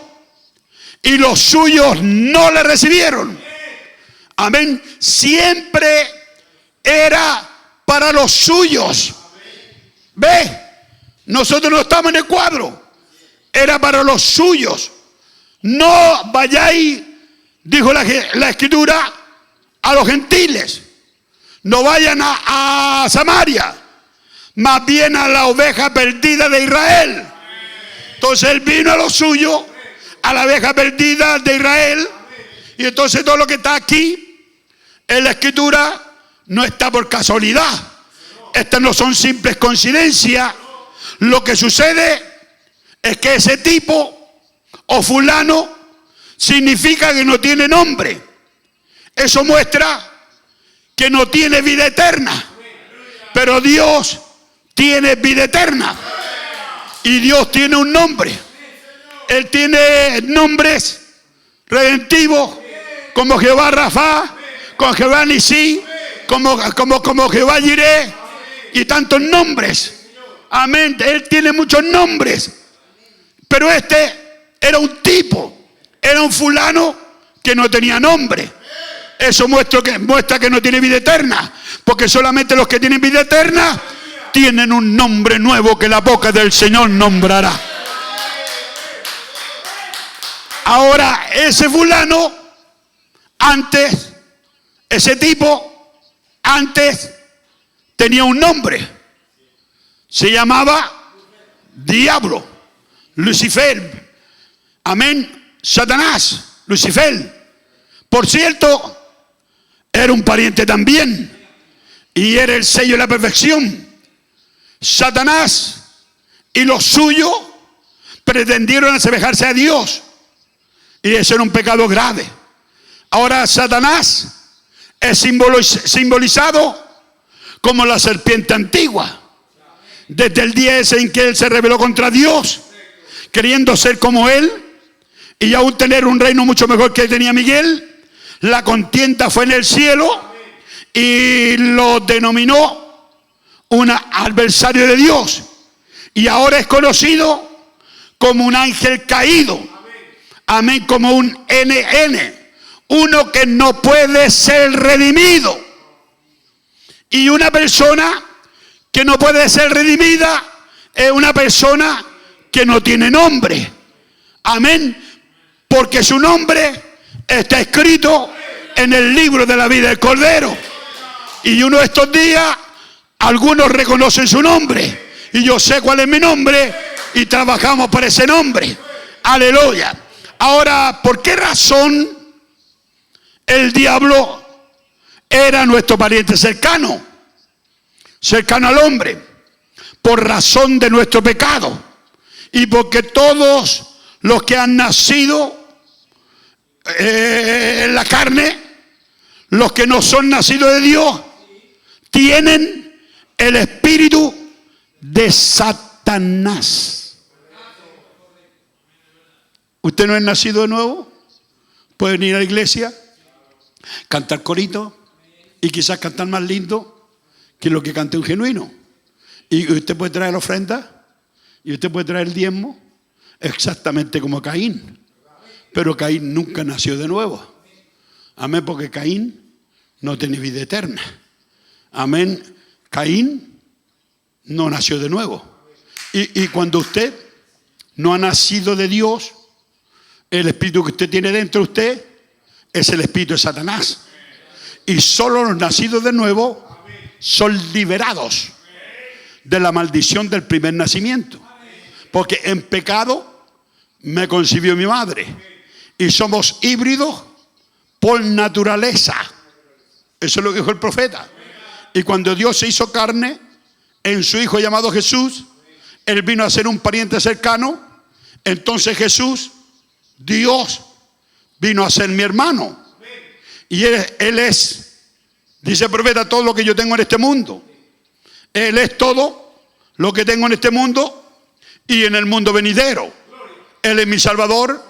y los suyos no le recibieron. Amén. Siempre era para los suyos. ¿Ve? Nosotros no estamos en el cuadro. Era para los suyos. No vayáis, dijo la Escritura, a los gentiles. No vayan a Samaria, más bien a la oveja perdida de Israel. Entonces él vino a lo suyo, a la oveja perdida de Israel. Y entonces todo lo que está aquí en la Escritura no está por casualidad. Estas no son simples coincidencias. Lo que sucede es que ese tipo o fulano significa que no tiene nombre. Eso muestra que no tiene vida eterna. Pero Dios tiene vida eterna. Y Dios tiene un nombre. Él tiene nombres redentivos como Jehová Rafa, como Jehová Nisí, como Jehová Jireh, y tantos nombres. Amén. Él tiene muchos nombres. Pero este era un tipo, era un fulano que no tenía nombre. Eso muestra que no tiene vida eterna. Porque solamente los que tienen vida eterna tienen un nombre nuevo que la boca del Señor nombrará. Ahora, ese fulano, antes, ese tipo, antes tenía un nombre. Se llamaba Diablo, Lucifer. Amén. Satanás, Lucifer. Por cierto, era un pariente también. Y era el sello de la perfección. Satanás y los suyos pretendieron asemejarse a Dios. Y eso era un pecado grave. Ahora Satanás es simbolizado como la serpiente antigua. Desde el día ese en que él se rebeló contra Dios, queriendo ser como él y aún tener un reino mucho mejor que tenía Miguel, la contienda fue en el cielo y lo denominó un adversario de Dios. Y ahora es conocido como un ángel caído. Amén, como un NN. Uno que no puede ser redimido. Y una persona que no puede ser redimida es una persona que no tiene nombre. Amén. Porque su nombre está escrito en el libro de la vida del Cordero. Y uno de estos días, algunos reconocen su nombre. Y yo sé cuál es mi nombre y trabajamos por ese nombre. Aleluya. Ahora, ¿por qué razón el diablo era nuestro pariente cercano? Cercano al hombre. Por razón de nuestro pecado. Y porque todos los que han nacido en la carne, los que no son nacidos de Dios, tienen el espíritu de Satanás. ¿Usted no es nacido de nuevo? Puede venir a la iglesia, cantar corito y quizás cantar más lindo que lo que cante un genuino. Y usted puede traer la ofrenda y usted puede traer el diezmo exactamente como Caín. Pero Caín nunca nació de nuevo. Amén, porque Caín no tiene vida eterna. Amén. Caín no nació de nuevo. Y cuando usted no ha nacido de Dios, el espíritu que usted tiene dentro de usted es el espíritu de Satanás. Y solo los nacidos de nuevo son liberados de la maldición del primer nacimiento. Porque en pecado me concibió mi madre. Y somos híbridos por naturaleza. Eso es lo que dijo el profeta. Y cuando Dios se hizo carne en su Hijo llamado Jesús, Él vino a ser un pariente cercano. Entonces Jesús, Dios, vino a ser mi hermano. Y él es, dice el profeta, todo lo que yo tengo en este mundo. Él es todo lo que tengo en este mundo y en el mundo venidero. Él es mi Salvador,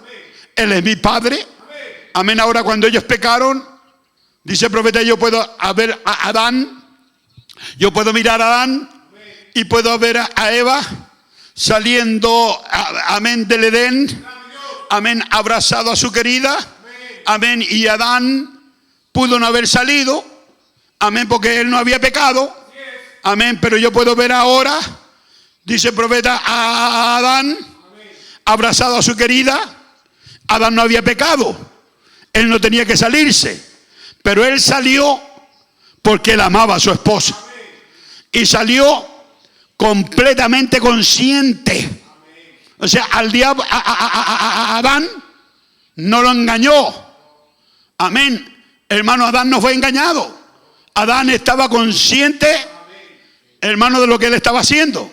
Él es mi Padre. Amén. Ahora cuando ellos pecaron, dice el profeta, yo puedo ver a Adán, yo puedo mirar a Adán y puedo ver a Eva saliendo, amén, del Edén, amén, abrazado a su querida, amén, y Adán pudo no haber salido, amén, porque él no había pecado, amén, pero yo puedo ver ahora, dice el profeta, a Adán abrazado a su querida. Adán no había pecado, él no tenía que salirse, pero él salió porque él amaba a su esposa y salió completamente consciente. O sea, al diablo, a Adán no lo engañó. Amén. Hermano, Adán no fue engañado. Adán estaba consciente, hermano, de lo que él estaba haciendo.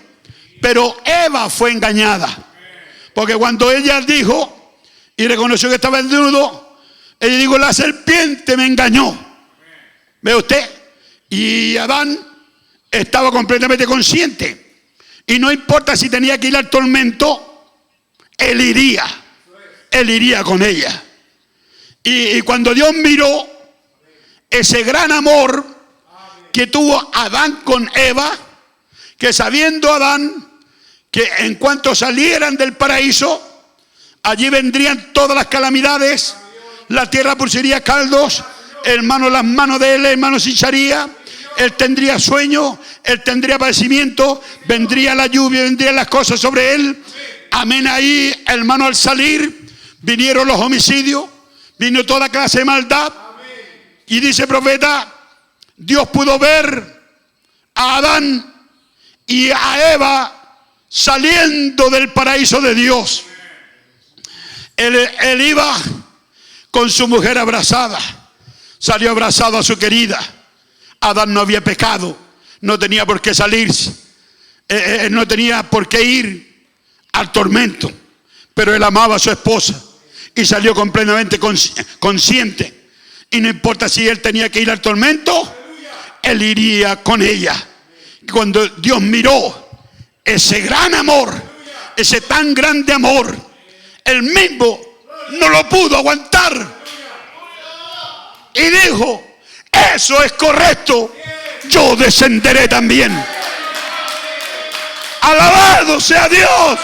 Pero Eva fue engañada. Porque cuando ella dijo y reconoció que estaba desnudo, ella dijo, la serpiente me engañó. ¿Ve usted? Y Adán estaba completamente consciente. Y no importa si tenía que ir al tormento, él iría con ella. Y cuando Dios miró ese gran amor que tuvo Adán con Eva, que sabiendo Adán que en cuanto salieran del paraíso, allí vendrían todas las calamidades, la tierra produciría caldos, hermano, las manos de él, hermano, se hincharía, él tendría sueño, él tendría padecimiento, vendría la lluvia, vendrían las cosas sobre él. Amén. Ahí, hermano, al salir vinieron los homicidios, vino toda clase de maldad. Y dice el profeta, Dios pudo ver a Adán y a Eva saliendo del paraíso de Dios. Él iba con su mujer abrazada, salió abrazado a su querida. Adán no había pecado, no tenía por qué salirse, no tenía por qué ir al tormento, pero él amaba a su esposa y salió completamente consciente. Y no importa si él tenía que ir al tormento, él iría con ella. Y cuando Dios miró ese gran amor, ese tan grande amor, él mismo no lo pudo aguantar y dijo, eso es correcto, yo descenderé también. Alabado sea Dios.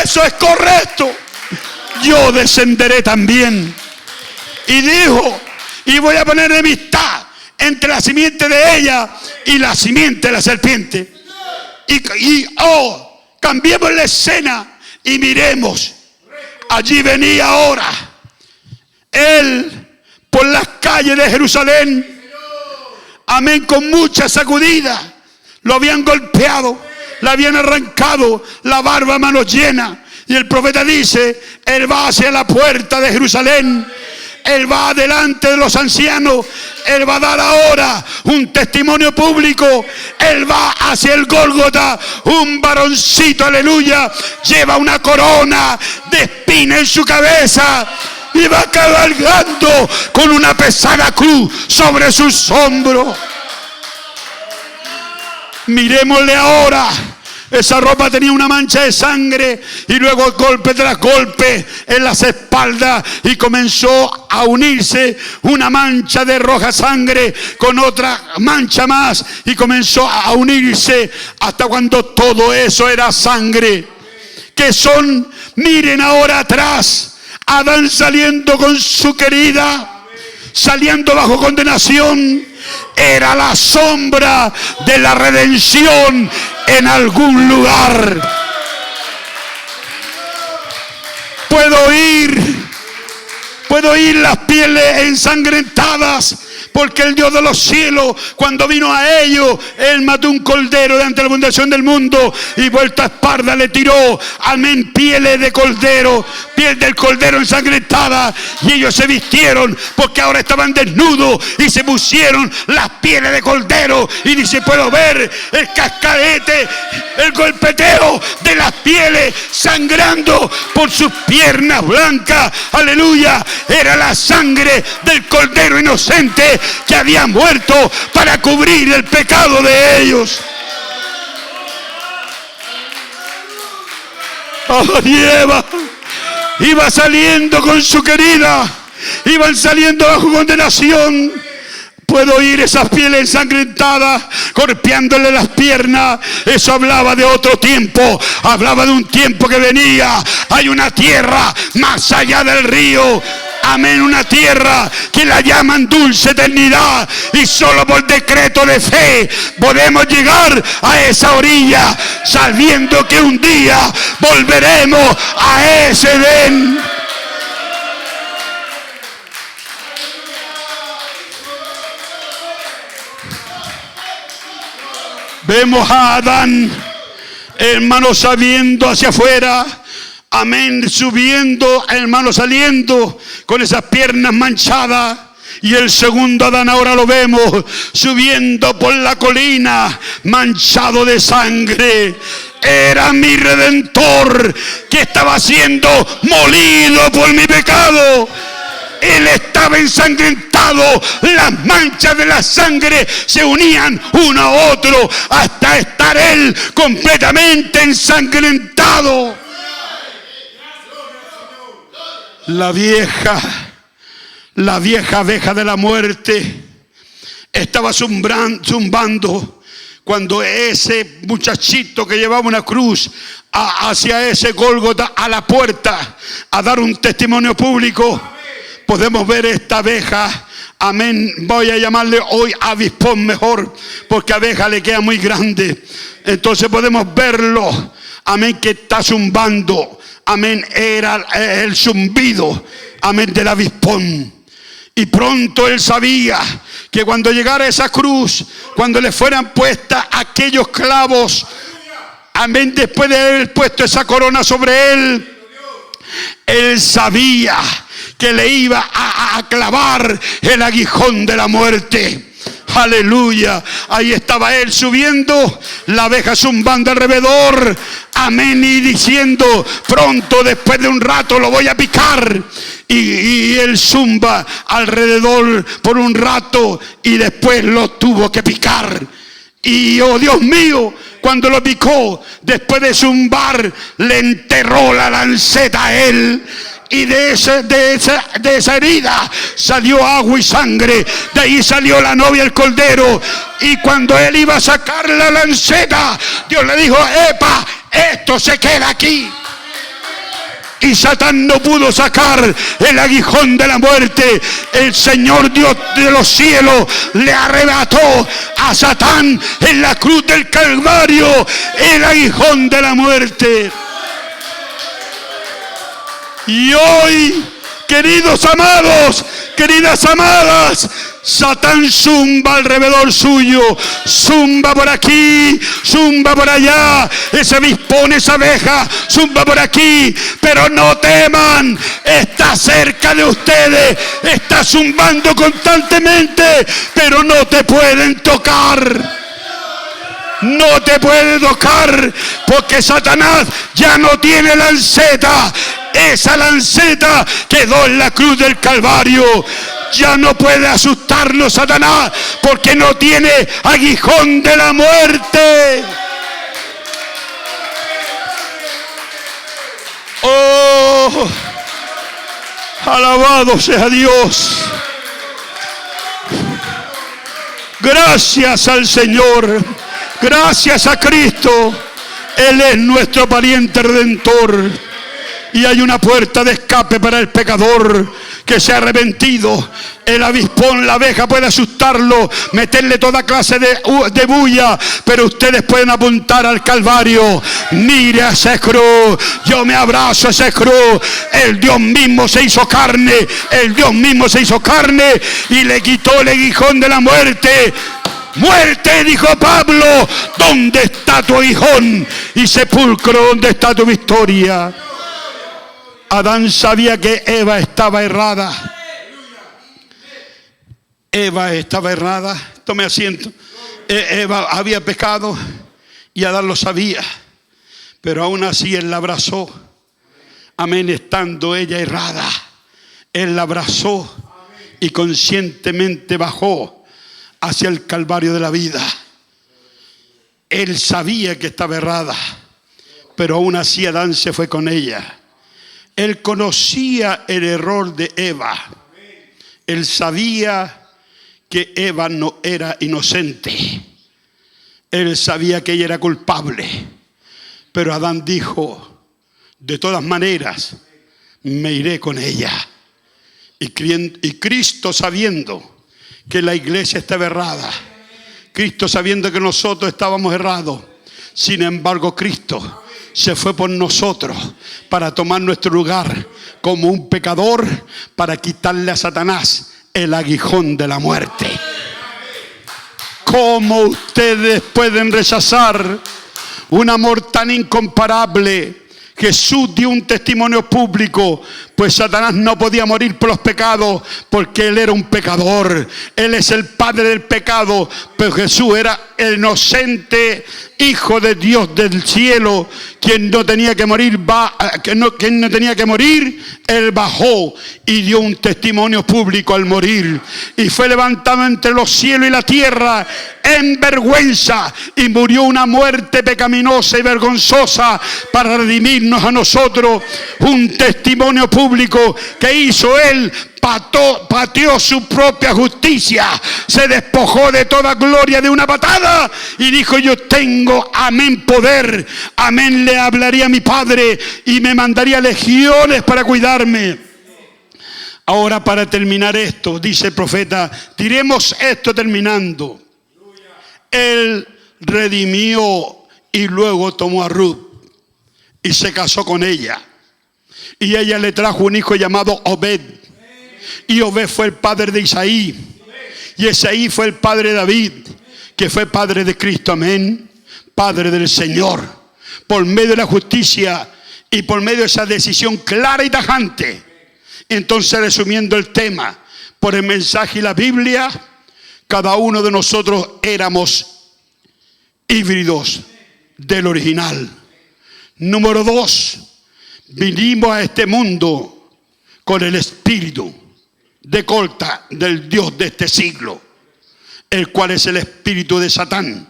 Eso es correcto, yo descenderé también. Y dijo, y voy a poner enemistad entre la simiente de ella y la simiente de la serpiente. Cambiemos la escena y miremos. Allí venía ahora él por las calles de Jerusalén, amén, con mucha sacudida. Lo habían golpeado, le habían arrancado la barba a manos llenas. Y el profeta dice, él va hacia la puerta de Jerusalén, él va delante de los ancianos, él va a dar ahora un testimonio público, él va hacia el Gólgota, un varoncito, aleluya, lleva una corona de espina en su cabeza y va cabalgando con una pesada cruz sobre sus hombros. Miremosle ahora. Esa ropa tenía una mancha de sangre y luego golpe tras golpe en las espaldas, y comenzó a unirse una mancha de roja sangre con otra mancha más, y comenzó a unirse hasta cuando todo eso era sangre. Que son, miren ahora atrás, Adán saliendo con su querida, saliendo bajo condenación, era la sombra de la redención en algún lugar. Puedo oír las pieles ensangrentadas, Porque el Dios de los cielos, cuando vino a ellos, Él mató un cordero de ante la fundación del mundo y vuelta a espalda le tiró, amén, pieles de cordero, piel del cordero ensangrentada, y ellos se vistieron porque ahora estaban desnudos y se pusieron las pieles de cordero. Y dice, puedo ver el cascadete, el golpeteo de las pieles sangrando por sus piernas blancas. Aleluya, era la sangre del cordero inocente que había muerto para cubrir el pecado de ellos. Eva iba saliendo con su querida, iban saliendo bajo condenación. Puedo oír esas pieles ensangrentadas golpeándole las piernas. Eso hablaba de otro tiempo, hablaba de un tiempo que venía. Hay una tierra más allá del río, amén, una tierra que la llaman dulce eternidad, y solo por decreto de fe podemos llegar a esa orilla, sabiendo que un día volveremos a ese Edén. Vemos a Adán, hermano, saliendo hacia afuera. Amén, subiendo, hermano, saliendo con esas piernas manchadas. Y el segundo Adán ahora lo vemos subiendo por la colina manchado de sangre. Era mi Redentor que estaba siendo molido por mi pecado. Él estaba ensangrentado, las manchas de la sangre se unían uno a otro hasta estar él completamente ensangrentado. La vieja abeja de la muerte estaba zumbando cuando ese muchachito que llevaba una cruz hacia ese Gólgota, a la puerta, a dar un testimonio público. Podemos ver esta abeja, amén, voy a llamarle hoy avispón mejor, porque abeja le queda muy grande. Entonces podemos verlo, amén, que está zumbando, amén, era el zumbido, amén, del avispón. Y pronto él sabía que cuando llegara esa cruz, cuando le fueran puestas aquellos clavos, amén, después de haber puesto esa corona sobre él, él sabía que le iba a clavar el aguijón de la muerte. Aleluya. Ahí estaba él subiendo, la abeja zumbando alrededor, amén, y diciendo, pronto, después de un rato lo voy a picar. Y él zumba alrededor por un rato y después lo tuvo que picar. Y oh Dios mío, cuando lo picó, después de zumbar, le enterró la lanceta a él. Y de esa herida salió agua y sangre. De ahí salió la novia, el cordero. Y cuando él iba a sacar la lanceta, Dios le dijo, epa, esto se queda aquí. Y Satán no pudo sacar el aguijón de la muerte. El Señor Dios de los cielos le arrebató a Satán en la cruz del Calvario el aguijón de la muerte. Y hoy, queridos amados, queridas amadas, Satán zumba alrededor suyo, zumba por aquí, zumba por allá, ese avispón, esa abeja, zumba por aquí, pero no teman, está cerca de ustedes, está zumbando constantemente, pero no te pueden tocar. No te puede tocar, porque Satanás ya no tiene lanceta. Esa lanceta quedó en la cruz del Calvario. Ya no puede asustarnos Satanás, porque no tiene aguijón de la muerte. Oh, alabado sea Dios. Gracias al Señor. Gracias a Cristo. Él es nuestro pariente redentor. Y hay una puerta de escape para el pecador que se ha arrepentido. El avispón, la abeja puede asustarlo, meterle toda clase de bulla, pero ustedes pueden apuntar al Calvario. Mire a ese cruz, yo me abrazo a ese cruz. El Dios mismo se hizo carne, el Dios mismo se hizo carne y le quitó el aguijón de la muerte. Muerte, dijo Pablo, ¿dónde está tu aguijón? Y sepulcro, ¿dónde está tu victoria? Adán sabía que Eva estaba errada. Eva estaba errada. Tome asiento. Eva había pecado y Adán lo sabía. Pero aún así él la abrazó. Amén, estando ella errada. Él la abrazó y conscientemente bajó hacia el Calvario de la vida. Él sabía que estaba errada, pero aún así Adán se fue con ella. Él conocía el error de Eva. Él sabía que Eva no era inocente. Él sabía que ella era culpable. Pero Adán dijo, de todas maneras, me iré con ella. Y Cristo, sabiendo que la iglesia estaba errada, Cristo sabiendo que nosotros estábamos errados, sin embargo Cristo se fue por nosotros para tomar nuestro lugar como un pecador, para quitarle a Satanás el aguijón de la muerte. ¿Cómo ustedes pueden rechazar un amor tan incomparable? Jesús dio un testimonio público, pues Satanás no podía morir por los pecados porque él era un pecador. Él es el padre del pecado, pero Jesús era el inocente Hijo de Dios del cielo, quien no tenía que morir, quien no tenía que morir, él bajó y dio un testimonio público al morir. Y fue levantado entre los cielos y la tierra en vergüenza y murió una muerte pecaminosa y vergonzosa para redimirnos a nosotros. Un testimonio público que hizo él. Pateó su propia justicia, se despojó de toda gloria de una patada y dijo: yo tengo, amén, poder, amén, le hablaría a mi Padre y me mandaría legiones para cuidarme. Ahora, para terminar esto, dice el profeta, diremos esto terminando. Él redimió y luego tomó a Ruth y se casó con ella, y ella le trajo un hijo llamado Obed. Y Obed fue el padre de Isaí. Y Isaí fue el padre de David, que fue padre de Cristo, amén, padre del Señor. Por medio de la justicia y por medio de esa decisión clara y tajante. Entonces, resumiendo el tema, por el mensaje y la Biblia, cada uno de nosotros éramos híbridos del original. Número 2, vinimos a este mundo con el espíritu de colta del Dios de este siglo, el cual es el espíritu de Satán,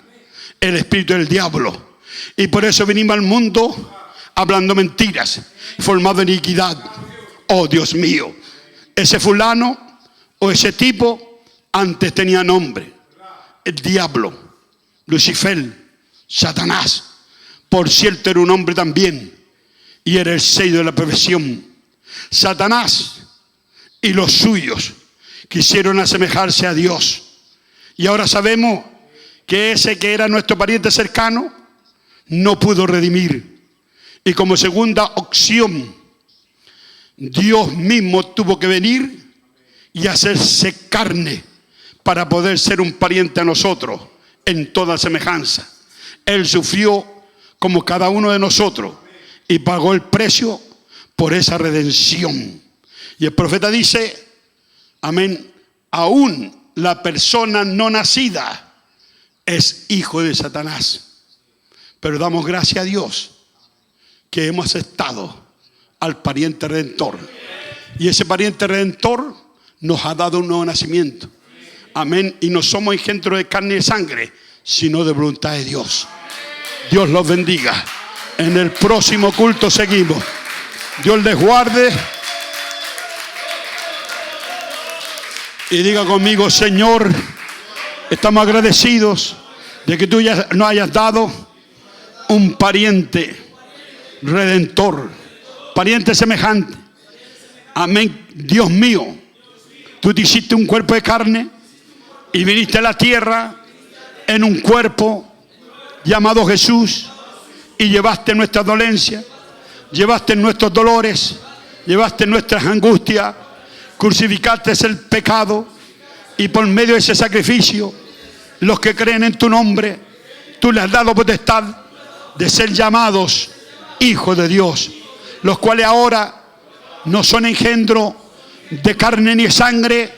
el espíritu del diablo. Y por eso vinimos al mundo hablando mentiras, formado en iniquidad. Oh Dios mío, ese fulano o ese tipo antes tenía nombre: el diablo, Lucifer, Satanás. Por cierto, era un hombre también, y era el sello de la perfección. Satanás y los suyos quisieron asemejarse a Dios. Y ahora sabemos que ese que era nuestro pariente cercano no pudo redimir. Y como segunda opción, Dios mismo tuvo que venir y hacerse carne para poder ser un pariente a nosotros en toda semejanza. Él sufrió como cada uno de nosotros y pagó el precio por esa redención. Y el profeta dice, amén, aún la persona no nacida es hijo de Satanás. Pero damos gracias a Dios que hemos aceptado al pariente redentor. Y ese pariente redentor nos ha dado un nuevo nacimiento. Amén. Y no somos engendros de carne y de sangre, sino de voluntad de Dios. Dios los bendiga. En el próximo culto seguimos. Dios les guarde. Y diga conmigo: Señor, estamos agradecidos de que tú ya nos hayas dado un pariente redentor pariente semejante. Amén. Dios mío, tú te hiciste un cuerpo de carne y viniste a la tierra en un cuerpo llamado Jesús y llevaste nuestras dolencias, llevaste nuestros dolores, llevaste nuestras angustias, crucificaste el pecado y por medio de ese sacrificio, los que creen en tu nombre, tú les has dado potestad de ser llamados hijos de Dios, los cuales ahora no son engendro de carne ni de sangre,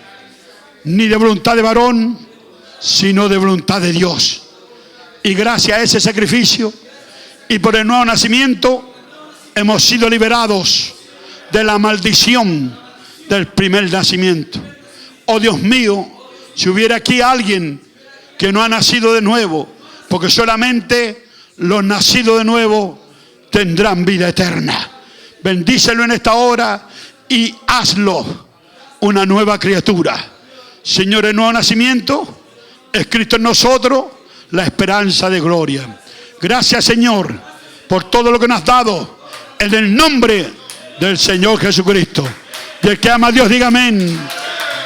ni de voluntad de varón, sino de voluntad de Dios. Y gracias a ese sacrificio y por el nuevo nacimiento, hemos sido liberados de la maldición del primer nacimiento. Oh Dios mío, si hubiera aquí alguien que no ha nacido de nuevo, porque solamente los nacidos de nuevo tendrán vida eterna. Bendícelo en esta hora y hazlo una nueva criatura. Señor, el nuevo nacimiento es Cristo en nosotros, la esperanza de gloria. Gracias, Señor, por todo lo que nos has dado en el nombre del Señor Jesucristo. Y el que ama a Dios, diga amén.